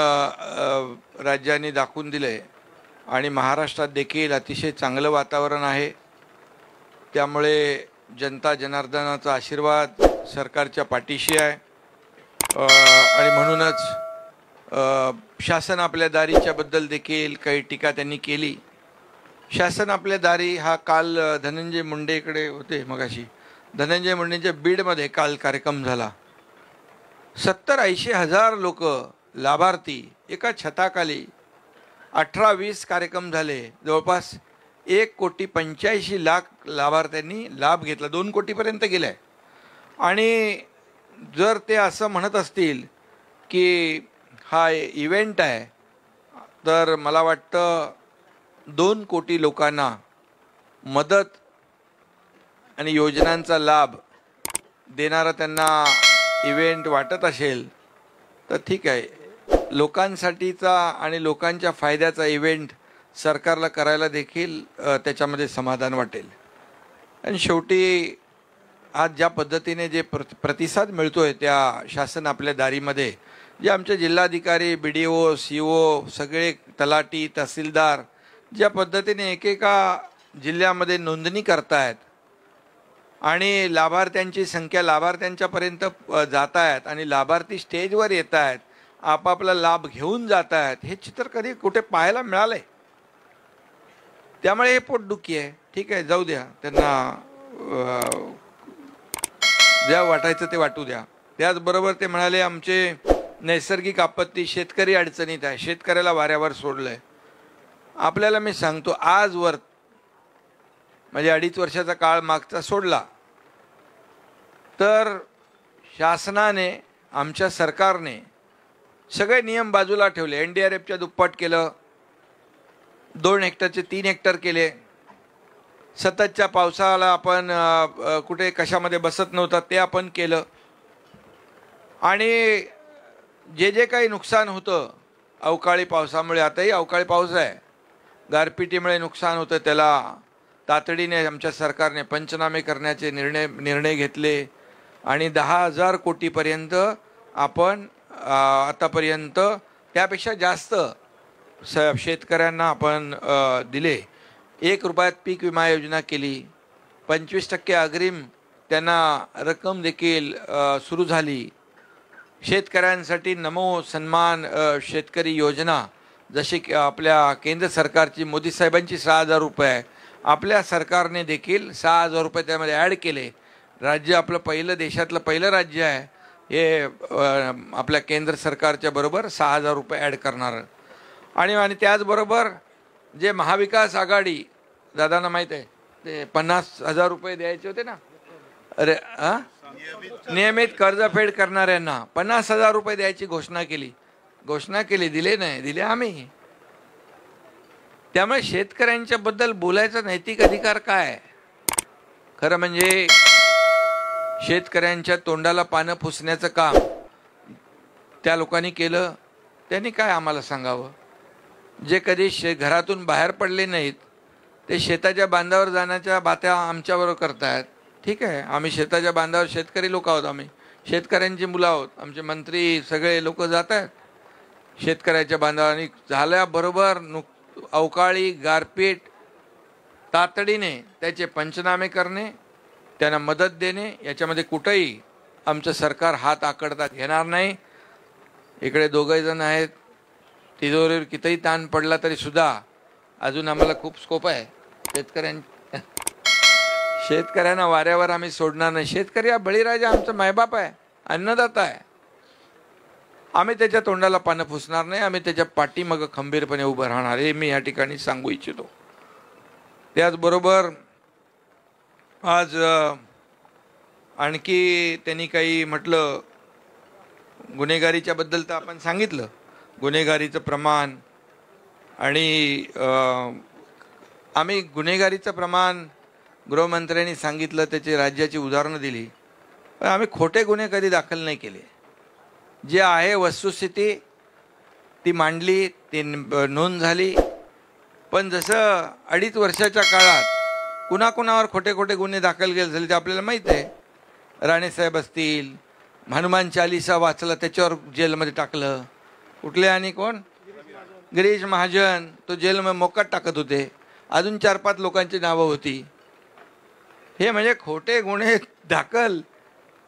राज्यांनी दाखवून दिले आणि महाराष्ट्रात देखील अतिशय चांगलं वातावरण आहे. त्यामुळे जनता जनार्दनाचा आशीर्वाद सरकारच्या पाठीशी आहे आणि म्हणूनच शासन आपल्या दारीच्या बद्दल देखील काही टीका त्यांनी केली. शासन आपल्या दारी हा काल धनंजय मुंडेकडे होते मगाशी. धनंजय मुंडेंच्या बीडमध्ये काल कार्यक्रम झाला. 70-80 हजार लोक लाभार्थी एका छताखाली, 18-20 कार्यक्रम झाले. जवळपास 1,85,00,000 लाभार्थ्यांनी लाभ घेतला. 2 कोटीपर्यंत गेलाय. आणि जर ते असं म्हणत असतील की हा इव्हेंट आहे, तर मला वाटतं 2 कोटी लोकांना मदत आणि योजनांचा लाभ देणारा त्यांना इव्हेंट वाटत असेल तर ठीक आहे. लोकांसाठीचा आणि लोकांच्या फायद्याचा इव्हेंट सरकारला करायला देखील त्याच्यामध्ये समाधान वाटेल. आणि शेवटी आज ज्या पद्धतीने जे प्रतिसाद मिळतोय त्या शासन आपल्या दारीमध्ये, जे आमचे जिल्हाधिकारी, BDO, CO, सगळे तलाठी, तहसीलदार ज्या पद्धतीने एकेका जिल्ह्यामध्ये नोंदणी करतायत आणि लाभार्थ्यांची संख्या लाभार्थ्यांच्यापर्यंत जात आहेत आणि लाभार्थी स्टेजवर येत आहेत, आपापला लाभ घेऊन जात आहेत, हे चित्र कधी कुठे पाहायला मिळालं आहे. त्यामुळे हे पोटदुखी आहे. ठीक आहे, जाऊ द्या, त्यांना ज्या वाटायचं ते वाटू द्या. त्याचबरोबर ते म्हणाले आमचे नैसर्गिक आपत्ती, शेतकरी अडचणीत आहे, शेतकऱ्याला वाऱ्यावर सोडलं आहे. आपल्याला मी सांगतो, आजवर म्हणजे 2.5 वर्षाचा काळ मागचा सोडला तर शासनाने, आमच्या सरकारने सगळे नियम बाजूला ठेवले. NDRFच्या दुप्पट केलं, 2 हेक्टरचे 3 हेक्टर केले. सततच्या पावसाला आपण कुठे कशामध्ये बसत नव्हता ते आपण केलं. आणि जे काही नुकसान होतं अवकाळी पावसामुळे, आताही अवकाळी पाऊस आहे, गारपिटीमुळे नुकसान होतं, त्याला तातडीने आमच्या सरकारने पंचनामे करण्याचे निर्णय घेतले आणि 10,000 कोटीपर्यंत आपण आतापर्यंत, त्यापेक्षा जास्त शेतकऱ्यांना आपण दिले. 1 रुपयात पीक विमा योजना केली. 25% अग्रिम त्यांना रक्कम देखील सुरू झाली. शेतकऱ्यांसाठी नमो सन्मान शेतकरी योजना, जशी की आपल्या केंद्र सरकारची मोदी साहेबांची 6,000 रुपये, आपल्या सरकारने देखील 6,000 रुपये त्यामध्ये ॲड केले. राज्य आपलं पहिलं, देशातलं पहिलं राज्य आहे हे आपल्या केंद्र सरकारच्या बरोबर 6,000 रुपये ॲड करणार. आणि त्याचबरोबर जे महाविकास आघाडी, दादांना माहीत आहे, ते 50,000 रुपये द्यायचे होते ना, अरे हां, नियमित कर्जफेड करणाऱ्यांना 50,000 रुपये द्यायची घोषणा केली. दिले नाही, दिले आम्ही. त्यामुळे शेतकऱ्यांच्या बद्दल बोलायचा नैतिक अधिकार काय? खरं म्हणजे शेतकऱ्यांच्या तोंडाला पानं पुसण्याचं काम त्या लोकांनी केलं. त्यांनी काय आम्हाला सांगावं? जे कधी घरातून बाहेर पडले नाहीत ते शेताच्या बांधावर जाण्याच्या बात्या आमच्याबरोबर करतायत. ठीक आहे, आम्ही शेताच्या बांधावर शेतकरी लोक आहोत, आम्ही शेतकऱ्यांची मुलं आहोत. आमचे मंत्री सगळे लोक जात आहेत शेतकऱ्याच्या बांधावर. आणि झाल्याबरोबर अवकाळी गारपीट, तातडीने त्याचे पंचनामे करणे, त्यांना मदत देणे, याच्यामध्ये कुठेही आमचं सरकार हात आकडता घेणार नाही. इकडे 2 जण आहेत, तिजोरीवर कितीही ताण पडला तरी सुद्धा अजून आम्हाला खूप स्कोप आहे. शेतकऱ्यांना वाऱ्यावर आम्ही सोडणार नाही. शेतकरी हा बळीराजा आमचा मायबाप आहे, अन्नदाता आहे. आम्ही त्याच्या तोंडाला पानं पुसणार नाही. आम्ही त्याच्या पाठीमागं खंबीरपणे उभं राहणार हे मी या ठिकाणी सांगू इच्छितो. त्याचबरोबर आज आणखी त्यांनी काही म्हटलं, गुन्हेगारीच्या बद्दल तर आपण सांगितलं, गुन्हेगारीचं प्रमाण आणि आम्ही गुन्हेगारीचं प्रमाण गृहमंत्र्यांनी सांगितलं, त्याची राज्याची उदाहरणं दिली. पण आम्ही खोटे गुन्हे कधी दाखल नाही केले. जे आहे वस्तुस्थिती ती मांडली, ती नोंद झाली. पण जसं 2.5 वर्षाच्या काळात कुणाकुणावर खोटे खोटे गुन्हे दाखल केले झाले ते आपल्याला माहीत आहे. राणेसाहेब असतील, हनुमान चालीसा वाचला त्याच्यावर जेलमध्ये टाकलं. कुठले आणि कोण? गिरीश महाजन, तो जेलमध्ये मोकाट टाकत होते. अजून 4-5 लोकांची नावं होती. हे म्हणजे खोटे गुन्हे दाखल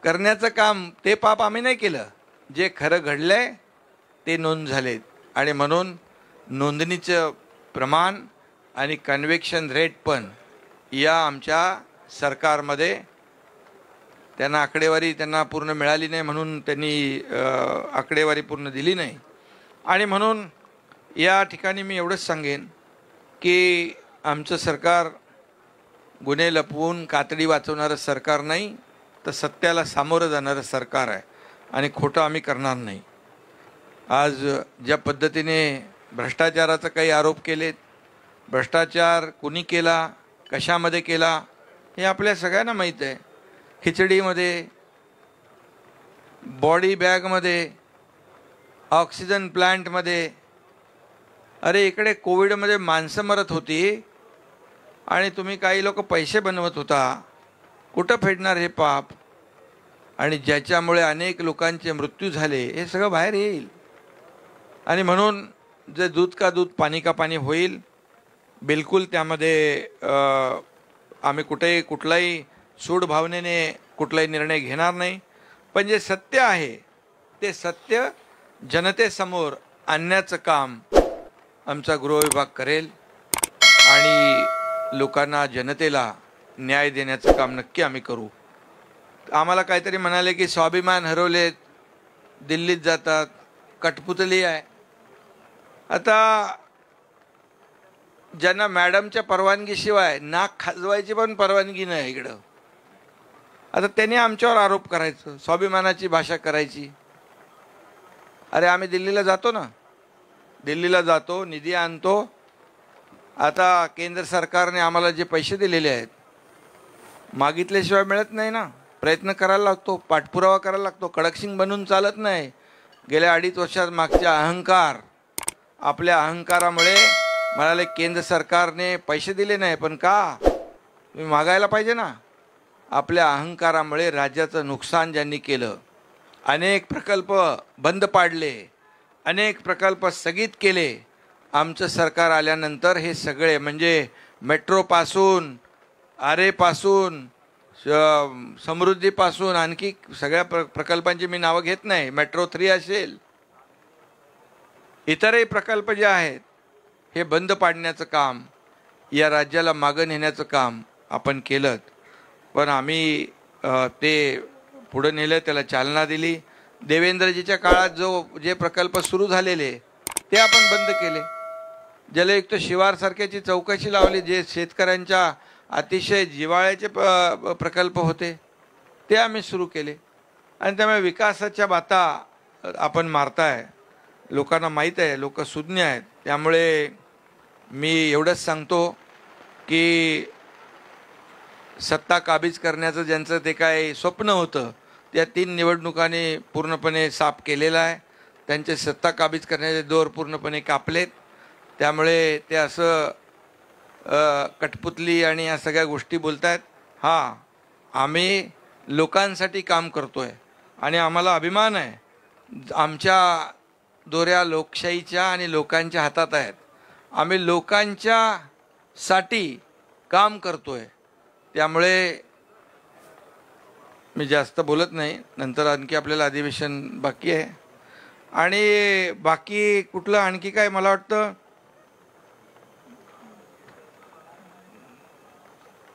करण्याचं काम, ते पाप आम्ही नाही केलं. जे खरं घडलंय ते नोंद झालेत. आणि म्हणून नोंदणीचं प्रमाण आणि कन्व्हिक्शन रेट पण या आमच्या सरकारमध्ये त्यांना आकडेवारी त्यांना पूर्ण मिळाली नाही, म्हणून त्यांनी आकडेवारी पूर्ण दिली नाही. आणि म्हणून या ठिकाणी मी एवढंच सांगेन की आमचं सरकार गुन्हे लपवून कातडी वाचवणारं सरकार नाही, तर सत्याला सामोरं जाणारं सरकार आहे. आणि खोटं आम्ही करणार नाही. आज ज्या पद्धतीने भ्रष्टाचाराचा काही आरोप केलेत, भ्रष्टाचार कुणी केला, कशामध्ये केला हे आपल्या सगळ्यांना माहीत आहे. खिचडीमध्ये, बॉडी बॅगमध्ये, ऑक्सिजन प्लांटमध्ये. अरे इकडे कोविडमध्ये माणसं मरत होती आणि तुम्ही काही लोक पैसे बनवत होता. कुठं फेडणार हे पाप? आणि ज्याच्यामुळे अनेक लोकांचे मृत्यू झाले हे सगळं बाहेर येईल. आणि म्हणून जे दूध का दूध पाणी का पाणी होईल, बिलकुल त्यामध्ये आम्ही कुठलाही सूड भावनेने कुठलाही निर्णय घेणार नाही. पण जे सत्य आहे ते सत्य जनतेसमोर आणण्याचं काम आमचा गृहविभाग करेल. आणि लोकांना, जनतेला न्याय देण्याचं काम नक्की आम्ही करू. आम्हाला काहीतरी म्हणाले की स्वाभिमान हरवलेत, दिल्लीत जातात, कठपुतली आहे. आता ज्यांना मॅडमच्या परवानगीशिवाय नाक खाजवायची पण परवानगी नाही इकडं, आता त्यांनी आमच्यावर आरोप करायचं, स्वाभिमानाची भाषा करायची. अरे आम्ही दिल्लीला जातो ना, दिल्लीला जातो, निधी आणतो. आता केंद्र सरकारने आम्हाला जे पैसे दिलेले आहेत मागितल्याशिवाय मिळत नाही ना. प्रयत्न करायला लागतो, पाठपुरावा करायला लागतो. कडकसिंग बनून चालत नाही. गेल्या 2.5 वर्षात मागच्या अहंकार, आपल्या अहंकारामुळे म्हणाले केंद्र सरकारने पैसे दिले नाही. पण का? तुम्ही मागायला पाहिजे ना. आपल्या अहंकारामुळे राज्याचं नुकसान ज्यांनी केलं, अनेक प्रकल्प बंद पाडले, अनेक प्रकल्प स्थगित केले. आमचं सरकार आल्यानंतर हे सगळे म्हणजे मेट्रोपासून, आरेपासून, समृद्धीपासून आणखी सगळ्या प्रकल्पांची मी नावं घेत नाही, मेट्रो 3 असेल, इतरही प्रकल्प जे आहेत हे बंद पाडण्याचं काम, या राज्याला मागं नेण्याचं काम आपण केलं. पण आम्ही ते पुढे नेलं, त्याला चालना दिली. देवेंद्रजीच्या काळात जे प्रकल्प सुरू झालेले ते आपण बंद केले. जलयुक्त शिवारसारख्याची चौकशी लावली. जे शेतकऱ्यांच्या अतिशय जिव्हाळ्याचे प्रकल्प होते ते आम्ही सुरू केले. आणि त्यामुळे विकासाच्या बाता आपण मारताय. लोकांना माहीत आहे, लोक सुज्ञ आहेत. त्यामुळे मी एवढंच सांगतो की सत्ता काबीज करण्याचं ज्यांचं ते काय स्वप्न होतं त्या 3 निवडणुकांनी पूर्णपणे साफ केलेलं आहे. त्यांचे सत्ता काबीज करण्याचे दोर पूर्णपणे कापलेत. त्यामुळे ते असं कठपुतली आणि या सगळ्या गोष्टी बोलत आहेत. हां, आम्ही लोकांसाठी काम करतो आहे आणि आम्हाला अभिमान आहे. आमच्या दोऱ्या लोकशाहीच्या आणि लोकांच्या हातात आहेत. आम्ही लोकांच्यासाठी काम करतो आहे. त्यामुळे मी जास्त बोलत नाही. नंतर आणखी आपल्याला अधिवेशन बाकी आहे. आणि बाकी कुठलं आणखी काय मला वाटतं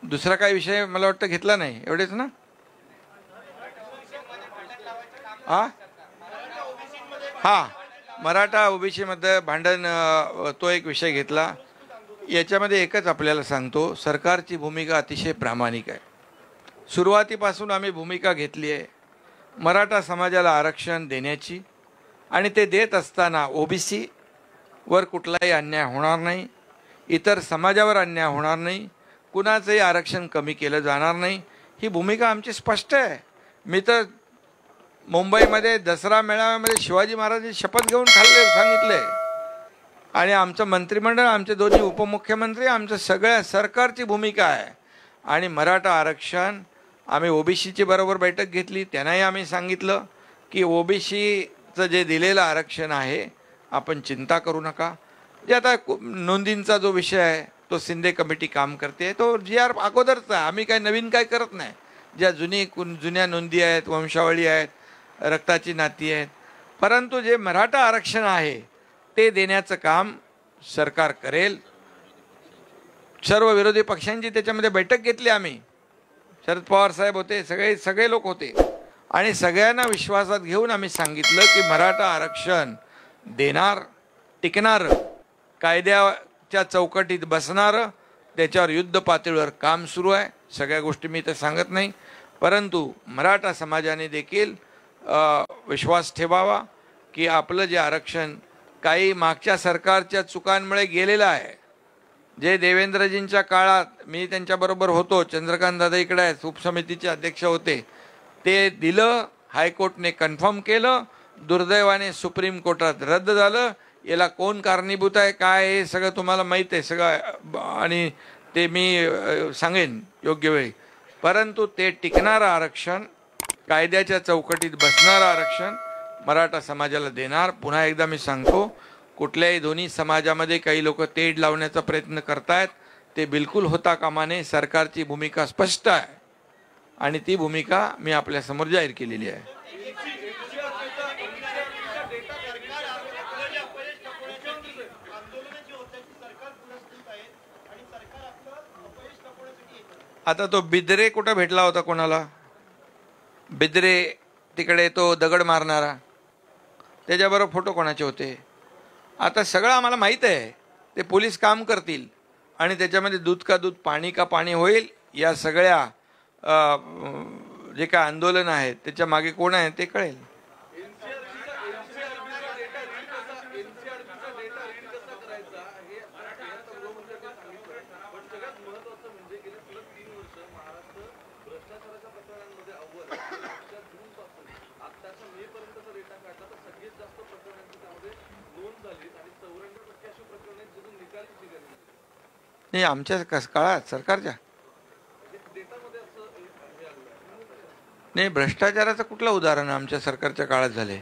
दुसरा काय विषय मला वाटतं घेतला नाही, एवढेच ना? हा, मराठा ओबीसी मध्ये भांडण, तो एक विषय घेतला. याच्यामध्ये एकच आपल्याला सांगतो, सरकारची भूमिका अतिशय प्रामाणिक आहे. सुरुवातीपासून आम्ही भूमिका घेतली आहे मराठा समाजाला आरक्षण देण्याची, आणि ते देत असताना ओबीसी वर कुठलाही अन्याय होणार नाही, इतर समाजावर अन्याय होणार नाही, कुणाचंही आरक्षण कमी केलं जाणार नाही. ही भूमिका आमची स्पष्ट आहे. मी तर मुंबईमध्ये दसरा मेळाव्यामध्ये शिवाजी महाराजांची शपथ घेऊन सांगितले, आणि आमचं मंत्रिमंडळ, आमचे दोन्ही उपमुख्यमंत्री, आमचं सगळ्या सरकारची भूमिका आहे. आणि मराठा आरक्षण आम्ही ओबीसीची बरोबर बैठक घेतली, त्यांनाही आम्ही सांगितलं की ओबीसीचं जे दिलेलं आरक्षण आहे आपण चिंता करू नका. जे आता नोंदींचा जो विषय आहे तो शिंदे कमिटी काम करते, तो GR अगोदरचा, आम्ही काय नवीन काय करत नाही. ज्या जुन्या नोंदी आहेत, वंशावळी आहेत, रक्ताची नाती आहेत, परंतु जे मराठा आरक्षण आहे ते देण्याचं काम सरकार करेल. सर्व विरोधी पक्षांची त्याच्यामध्ये बैठक घेतली आम्ही, शरद पवार साहेब होते, सगळे लोक होते, आणि सगळ्यांना विश्वासात घेऊन आम्ही सांगितलं की मराठा आरक्षण देणार, टिकणार, कायद्याच्या चौकटीत बसणारं, त्याच्यावर युद्ध पातळीवर काम सुरू आहे. सगळ्या गोष्टी मी तर सांगत नाही, परंतु मराठा समाजाने देखील विश्वास ठेवावा की आपलं जे आरक्षण काही मागच्या सरकारच्या चुकांमुळे गेलेलं आहे, जे देवेंद्रजींच्या काळात मी त्यांच्याबरोबर होतो, चंद्रकांत दादा इकडे आहेत, उपसमितीचे अध्यक्ष होते, ते दिलं, हायकोर्टने कन्फर्म केलं, दुर्दैवाने सुप्रीम कोर्टात रद्द झालं. याला कोण कारणीभूत आहे काय हे सगळं तुम्हाला माहीत आहे सगळं, आणि ते मी सांगेन योग्य वेळी. परंतु ते टिकणारं आरक्षण, कायद्याच्या चौकटीत बसणारं आरक्षण मराठा समाजाला देणार. पुन्हा एकदा मी सांगतो, कुठल्याही दोन्ही समाजामध्ये काही लोक तेढ लावण्याचा प्रयत्न करतायत, ते बिलकुल होता कामा नये. सरकारची भूमिका स्पष्ट आहे आणि ती भूमिका मी आपल्यासमोर जाहीर केलेली आहे. आता तो बिद्रे कुठं भेटला होता कोणाला? बिद्रे तिकडे तो दगड मारणारा, त्याच्याबरोबर फोटो कोणाचे होते? आता सगळं आम्हाला माहीत आहे. ते पोलीस काम करतील आणि त्याच्यामध्ये दूध का दूध, पाणी का पाणी होईल. या सगळ्या जे काय आंदोलन आहे त्याच्या मागे कोण आहे ते कळेल. नाही, आमच्या काळात सरकारच्या नाही, भ्रष्टाचाराचं कुठलं उदाहरण आमच्या सरकारच्या काळात झाले?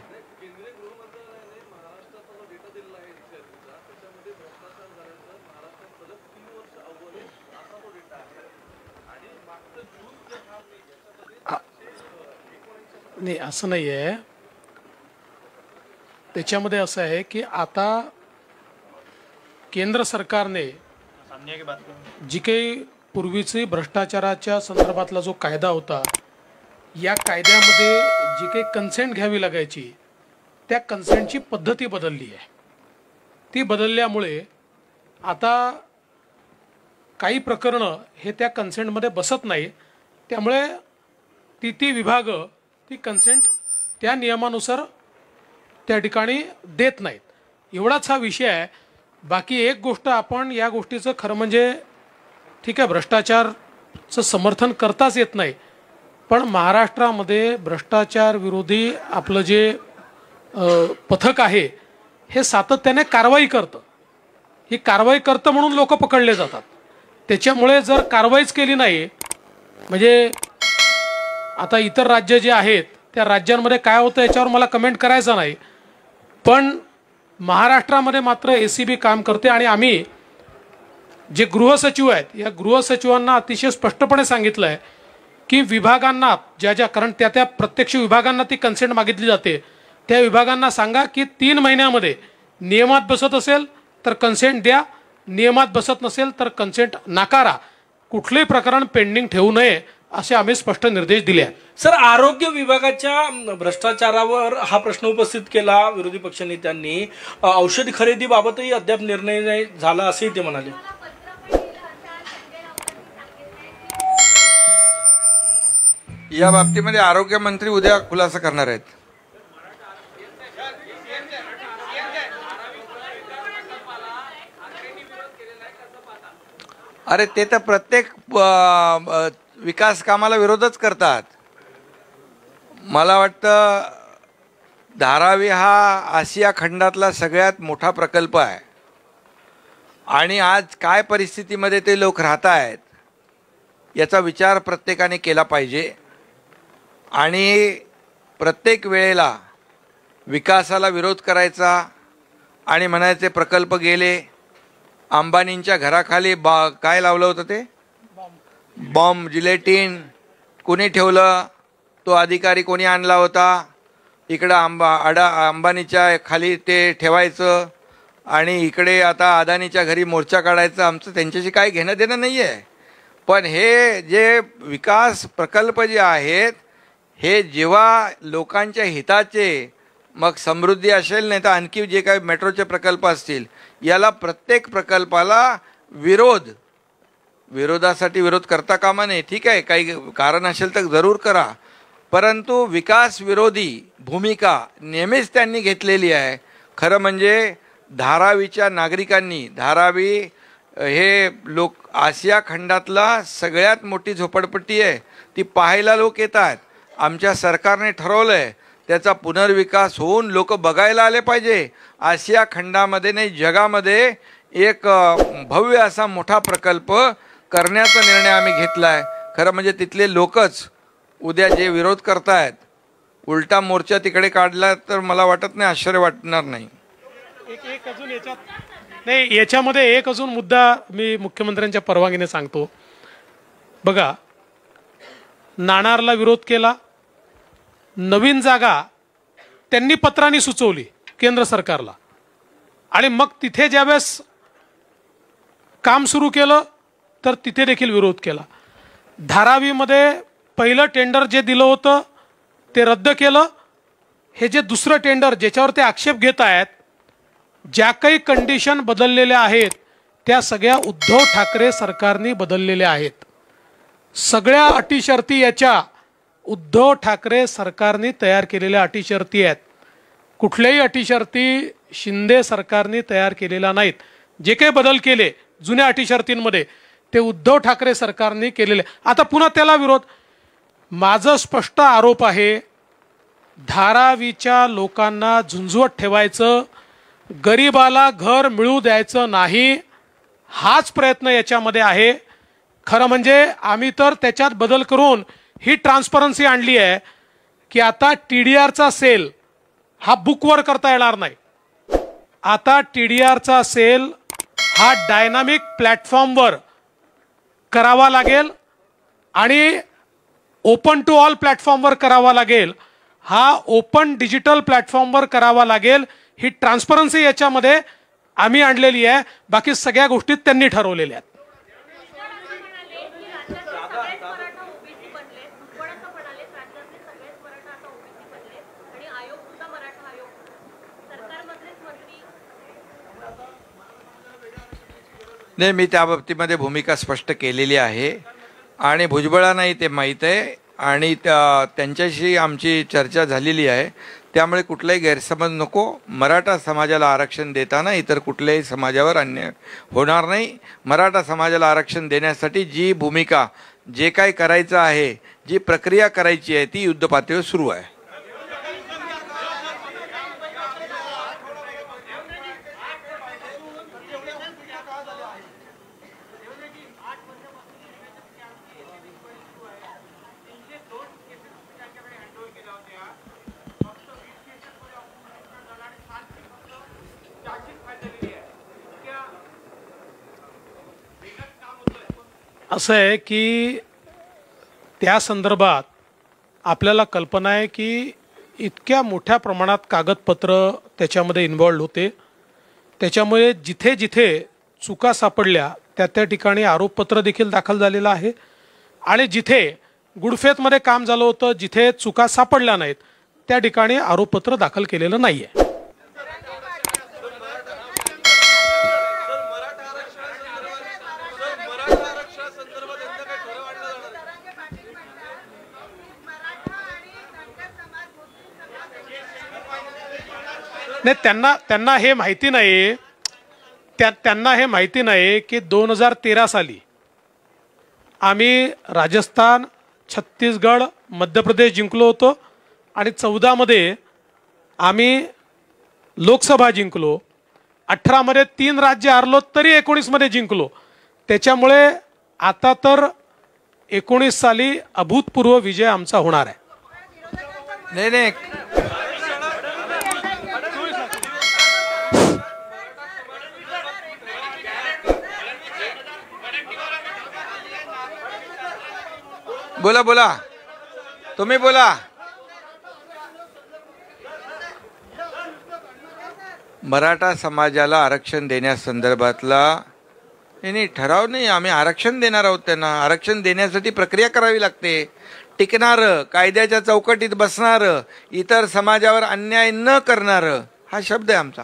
नाही, असं नाही आहे. त्याच्यामध्ये असं आहे की आता केंद्र सरकारने जी काही पूर्वीची भ्रष्टाचाराच्या संदर्भातला जो कायदा होता, या कायद्यामध्ये जी काही कन्सेंट घ्यावी लागायची त्या कन्सेंटची पद्धती बदलली आहे. ती बदलल्यामुळे आता काही प्रकरणं हे त्या कन्सेंटमध्ये बसत नाही. त्यामुळे ती विभाग ती कन्सेंट त्या नियमानुसार त्या ठिकाणी देत नाहीत. एवढाच हा विषय आहे. बाकी एक गोष्ट, आपण या गोष्टीचं खरं म्हणजे ठीक आहे, भ्रष्टाचारचं समर्थन करताच येत नाही, पण महाराष्ट्रामध्ये भ्रष्टाचार विरोधी आपलं जे पथक आहे हे सातत्याने कारवाई करतं. ही कारवाई करतं म्हणून लोक पकडले जातात. त्याच्यामुळे जर कारवाईच केली नाही, म्हणजे आता इतर राज्य जे आहेत त्या राज्यांमध्ये काय होतं याच्यावर मला कमेंट करायचं नाही, पण महाराष्ट्रामध्ये मात्र ACB काम करते. आणि आम्ही जे गृहसचिव आहेत या गृहसचिवांना अतिशय स्पष्टपणे सांगितलं आहे की विभागांना ज्या कारण त्या प्रत्यक्ष विभागांना ती कन्सेंट मागितली जाते, त्या विभागांना सांगा की 3 महिन्यामध्ये नियमात बसत असेल तर कन्सेंट द्या, नियमात बसत नसेल तर कन्सेंट नाकारा. कुठलेही प्रकरण पेंडिंग ठेवू नये असे आम्ही स्पष्ट निर्देश दिले आहेत। सर, आरोग्य विभागाच्या भ्रष्टाचारावर हा प्रश्न उपस्थित केला विरोधी पक्षनेत्यांनी। औषध खरेदीबाबतही अद्याप निर्णय नाही झाला असेही ते म्हणाले। या बाबतीमध्ये आरोग्य मंत्री उद्या खुलासा करणार आहेत। अरे ते तर प्रत्येक विकास कामाला विरोधच करतात। मला वाटतं धारावी हा आशिया खंडातला सगळ्यात मोठा प्रकल्प आहे आणि आज काय परिस्थितीमध्ये ते लोक राहत आहेत याचा विचार प्रत्येकाने केला पाहिजे। आणि प्रत्येक वेळेला विकासाला विरोध करायचा आणि म्हणायचे प्रकल्प गेले। अंबानींच्या घराखाली काय लावलं होतं ते बॉम्ब जिलेटिन कोणी ठेवलं? तो अधिकारी कोणी आणला होता? इकडं अंबानीच्या खाली ते ठेवायचं आणि इकडे आता अदानीच्या घरी मोर्चा काढायचं। आमचं त्यांच्याशी काय घेणं देणं नाही आहे। पण हे जे विकास प्रकल्प जे आहेत हे जेव्हा लोकांच्या हिताचे, मग समृद्धी असेल नाही तर आणखी जे काही मेट्रोचे प्रकल्प असतील, याला प्रत्येक प्रकल्पाला विरोधासाठी विरोध करता कामा नये। ठीक आहे, काही कारण असेल तर जरूर करा, परंतु विकास विरोधी भूमिका नेहमीच त्यांनी घेतलेली आहे। खरं म्हणजे धारावीच्या नागरिकांनी, धारावी हे आशिया खंडातला सगळ्यात मोठी झोपडपट्टी आहे, ती पाहायला लोक येतात। आमच्या सरकारने ठरवलं आहे त्याचा पुनर्विकास होऊन लोक बघायला आले पाहिजे। आशिया खंडामध्ये नाही जगामध्ये एक भव्य असा मोठा प्रकल्प करण्याचा निर्णय आम्ही घेतला आहे। खरं म्हणजे तिथले लोकच उद्या जे विरोध करतायत, उलटा मोर्चा तिकडे काढला तर मला वाटत नाही आश्चर्य वाटणार नाही। याच्यामध्ये एक अजून मुद्दा मी मुख्यमंत्र्यांच्या परवानगीने सांगतो। बघा, नाणारला विरोध केला, नवीन जागा त्यांनी पत्राने सुचवली केंद्र सरकारला आणि मग तिथे ज्यावेळेस काम सुरू केलं तर तिथे देखील विरोध केला। धारावीमध्ये पहिलं टेंडर जे दिलं होतं ते रद्द केलं। हे जे दुसरं टेंडर ज्याच्यावर ते आक्षेप घेत आहेत, ज्या काही कंडिशन बदललेल्या आहेत त्या सगळ्या उद्धव ठाकरे सरकारने बदललेल्या आहेत। सगळ्या अटी शर्ती याच्या उद्धव ठाकरे सरकारने तयार केलेल्या अटी शर्ती आहेत। कुठल्याही अटी शर्ती शिंदे सरकारने तयार केलेल्या नाहीत। जे काही बदल केले जुन्या अटी शर्तींमध्ये ते उद्धव ठाकरे सरकारने केलेले। आता पुन्हा त्याला विरोध। माझा स्पष्ट आरोप आहे, धारावीच्या लोकांना झुंझुवत ठेवायचं, गरीबाला घर मिळू द्यायचं नाही, हाच प्रयत्न याच्यामध्ये आहे। खरं म्हणजे आम्ही तर त्याच्यात बदल करून ही ट्रान्सपरन्सी आणली आहे की आता TDRचा सेल हा बुकवर करता येणार नाही। आता TDRचा सेल हा डायनामिक प्लॅटफॉर्मवर करावा लागेल आणि ओपन टू ऑल प्लॅटफॉर्मवर करावा लागेल। हा ओपन डिजिटल प्लॅटफॉर्मवर करावा लागेल। ही ट्रान्सपरन्सी याच्यामध्ये आम्ही आणलेली आहे, बाकी सगळ्या गोष्टी त्यांनी ठरवलेल्या आहेत। नाही, मी त्या बाबतीमध्ये भूमिका स्पष्ट केलेली आहे आणि भुजबळांनाही ते माहीत आहे आणि त्यांच्याशी आमची चर्चा झालेली आहे। त्यामुळे कुठलाही गैरसमज नको। मराठा समाजाला आरक्षण देताना इतर कुठल्याही समाजावर अन्याय होणार नाही। मराठा समाजाला आरक्षण देण्यासाठी जी भूमिका, जे काही करायचं आहे, जी प्रक्रिया करायची आहे ती युद्धपातळीवर सुरू आहे। असं आहे की त्या संदर्भात आपल्याला कल्पना आहे की इतक्या मोठ्या प्रमाणात कागदपत्र त्याच्यामध्ये इन्व्हॉल्व होते, त्याच्यामुळे जिथे जिथे चुका सापडल्या त्या ठिकाणी आरोपपत्र देखील दाखल झालेलं आहे आणि जिथे गुडफेथमध्ये काम झालं होतं, जिथे चुका सापडल्या नाहीत, त्या ठिकाणी आरोपपत्र दाखल केलेलं नाही आहे. नाही, त्यांना हे माहिती नाही, त्यांना हे माहिती नाही की 2013 साली आम्ही राजस्थान, छत्तीसगड, मध्य प्रदेश जिंकलो होतो आणि 14 मध्ये आम्ही लोकसभा जिंकलो, 18 मध्ये 3 राज्य हारलो, तरी 19 मध्ये जिंकलो. त्याच्यामुळे आता तर 19 साली अभूतपूर्व विजय आमचा होणार आहे. नाही, बोला तुम्ही बोला. मराठा समाजाला आरक्षण देण्यासंदर्भातला नाही ठराव नाही, आम्ही आरक्षण देणार आहोत. त्यांना आरक्षण देण्यासाठी प्रक्रिया करावी लागते. टिकणारं, कायद्याच्या चौकटीत बसणारं, इतर समाजावर अन्याय न करणारं, हा शब्द आहे आमचा.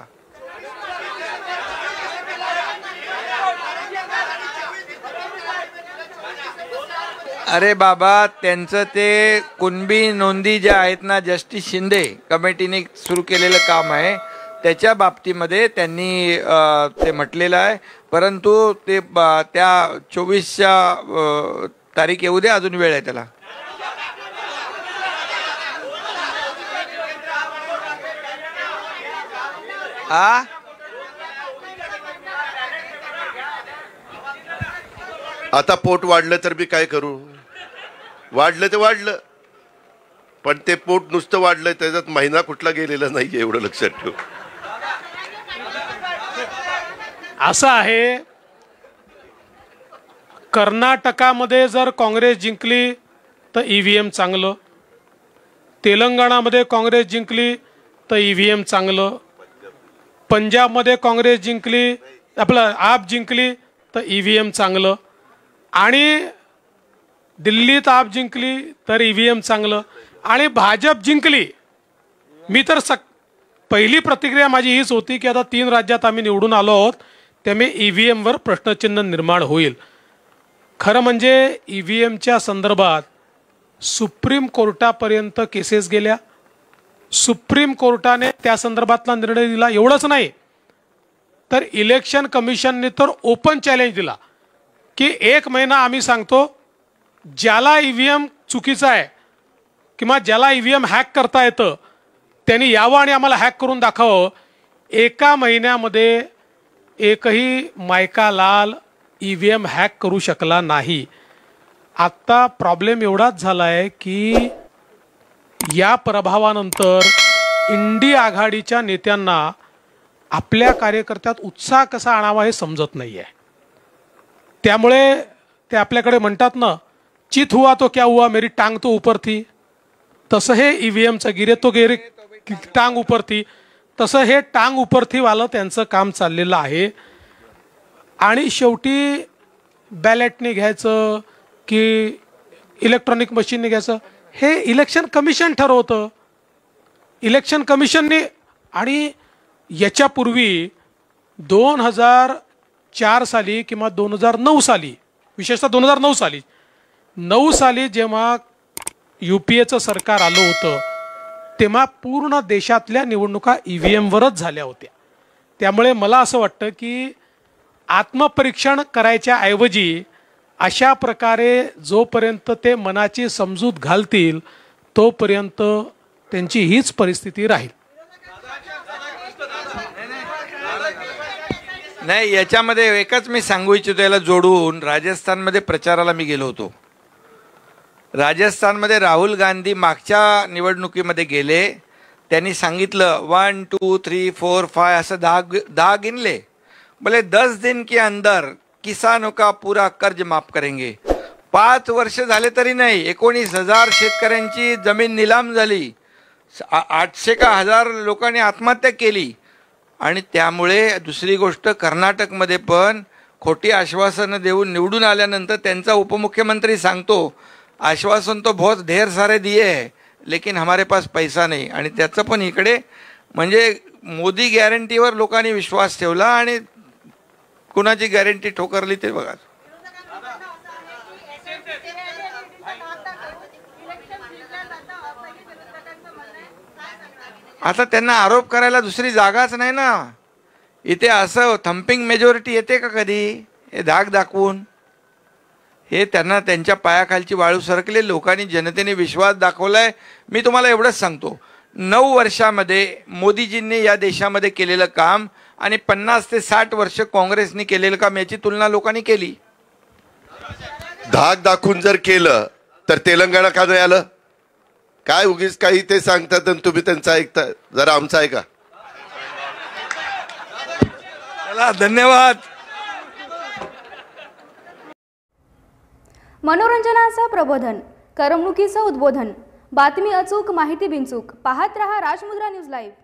अरे बाबा, त्यांचं ते कुणबी नोंदी ज्या आहेत ना, जस्टिस शिंदे कमिटीने सुरू केलेलं काम आहे, त्याच्या बाबतीमध्ये त्यांनी ते म्हटलेलं आहे. परंतु ते त्या 24च्या तारीख येऊ दे, अजून वेळ आहे त्याला. आता पोट वाढलं तर मी काय करू? वाढलं ते वाढलं, पण ते पोट नुसतं वाढलं, त्याच्यात महिना कुठला गेलेला नाहीये, एवढं लक्षात ठेव. असं आहे, कर्नाटकामध्ये जर काँग्रेस जिंकली तर ईव्हीएम चांगलं, तेलंगणामध्ये काँग्रेस जिंकली तर ईव्हीएम चांगलं, पंजाबमध्ये काँग्रेस जिंकली, आपलं आप जिंकली तर ईव्हीएम चांगलं, आणि दिल्लीत आप जिंकली तर ईव्हीएम चांगलं, आणि भाजप जिंकली. मी तर पहिली प्रतिक्रिया माझी हीच होती की आता 3 राज्यात आम्ही निवडून आलो आहोत, त्यामुळे ईव्हीएमवर प्रश्नचिन्ह निर्माण होईल. खरं म्हणजे ईव्हीएमच्या संदर्भात सुप्रीम कोर्टापर्यंत केसेस गेल्या, सुप्रीम कोर्टाने त्या संदर्भातला निर्णय दिला. एवढंच नाही तर इलेक्शन कमिशनने तर ओपन चॅलेंज दिला की 1 महिना आम्ही सांगतो, ज्याला ईव्हीएम चुकीचा आहे किंवा ज्याला ईव्हीएम हॅक करता येतं त्यांनी यावं आणि आम्हाला हॅक करून दाखवावं. 1 महिन्यामध्ये एकही मायका लाल ईव्हीएम हॅक करू शकला नाही. आत्ता प्रॉब्लेम एवढाच झाला आहे की या प्रभावानंतर इंडी आघाडीच्या नेत्यांना आपल्या कार्यकर्त्यात उत्साह कसा आणावा हे समजत नाही आहे. त्यामुळे ते आपल्याकडे म्हणतात ना, चित हुआ तो क्या हुआ, मेरी टांग तो ऊपर थी, तसं हे ईव्हीएमचं गिरे तो गेरे टांग ऊपर थी, तसं हे टांग ऊपर थी वालं त्यांचं काम चाललेलं आहे. आणि शेवटी बॅलेटने घ्यायचं की इलेक्ट्रॉनिक मशीनने घ्यायचं हे इलेक्शन कमिशन ठरवतं. इलेक्शन कमिशनने, आणि याच्यापूर्वी 2004 साली किंवा 2009 साली, विशेषतः 2009 साली जेव्हा UPAचं सरकार आलं होतं तेव्हा पूर्ण देशातल्या निवडणुका ईव्हीएमवरच झाल्या होत्या. त्यामुळे मला असं वाटतं की आत्मपरीक्षण करायच्या ऐवजी अशा प्रकारे जोपर्यंत ते मनाची समजूत घालतील तोपर्यंत त्यांची हीच परिस्थिती राहील. नाही, याच्यामध्ये एकच मी सांगू इच्छितो, याला जोडून राजस्थानमध्ये प्रचाराला मी गेलो होतो. राजस्थानमध्ये राहुल गांधी मागच्या निवडणुकीमध्ये गेले, त्यांनी सांगितलं 1 2 3 4 5 असं 10 गिनले. बोले 10 दिन के अंदर किसानों का पूरा कर्ज माफ करेंगे. 5 वर्ष झाले तरी नाही, 19,000 शेतकऱ्यांची जमीन निलाम झाली, 800 का 1000 लोकांनी आत्महत्या केली. आणि त्यामुळे दुसरी गोष्ट, कर्नाटकमध्ये पण खोटी आश्वासनं देऊन निवडून आल्यानंतर त्यांचा उपमुख्यमंत्री सांगतो आश्वासन तो बहुत ढेर सारे दिए है लेकिन हमारे पास पैसा नाही, आणि त्याचं पण इकडे म्हणजे मोदी गॅरंटीवर लोकांनी विश्वास ठेवला आणि कुणाची गॅरंटी ठोकरली ते बघा. आता त्यांना आरोप करायला दुसरी जागाच नाही ना. इथे असं थम्पिंग मेजॉरिटी येते का कधी? हे धाक दाखवून हे त्यांना त्यांच्या पायाखालची वाळू सरकले. लोकांनी जनतेने विश्वास दाखवलाय. मी तुम्हाला एवढंच सांगतो, 9 वर्षामध्ये मोदीजींनी या देशामध्ये केलेलं काम आणि 50 ते 60 वर्ष काँग्रेसने केलेलं काम याची तुलना लोकांनी केली. धाक दाखवून जर केलं तर तेलंगणा का नाही आलं? काय उगीच काही ते सांगतात आणि तुम्ही त्यांचं ऐकता? जरा आमचं ऐका. चला, धन्यवाद. मनोरंजनाचं प्रबोधन, करमणुकीचं उद्बोधन, बातमी अचूक, माहिती बिनचूक. पाहत रहा राजमुद्रा न्यूज लाईव्ह.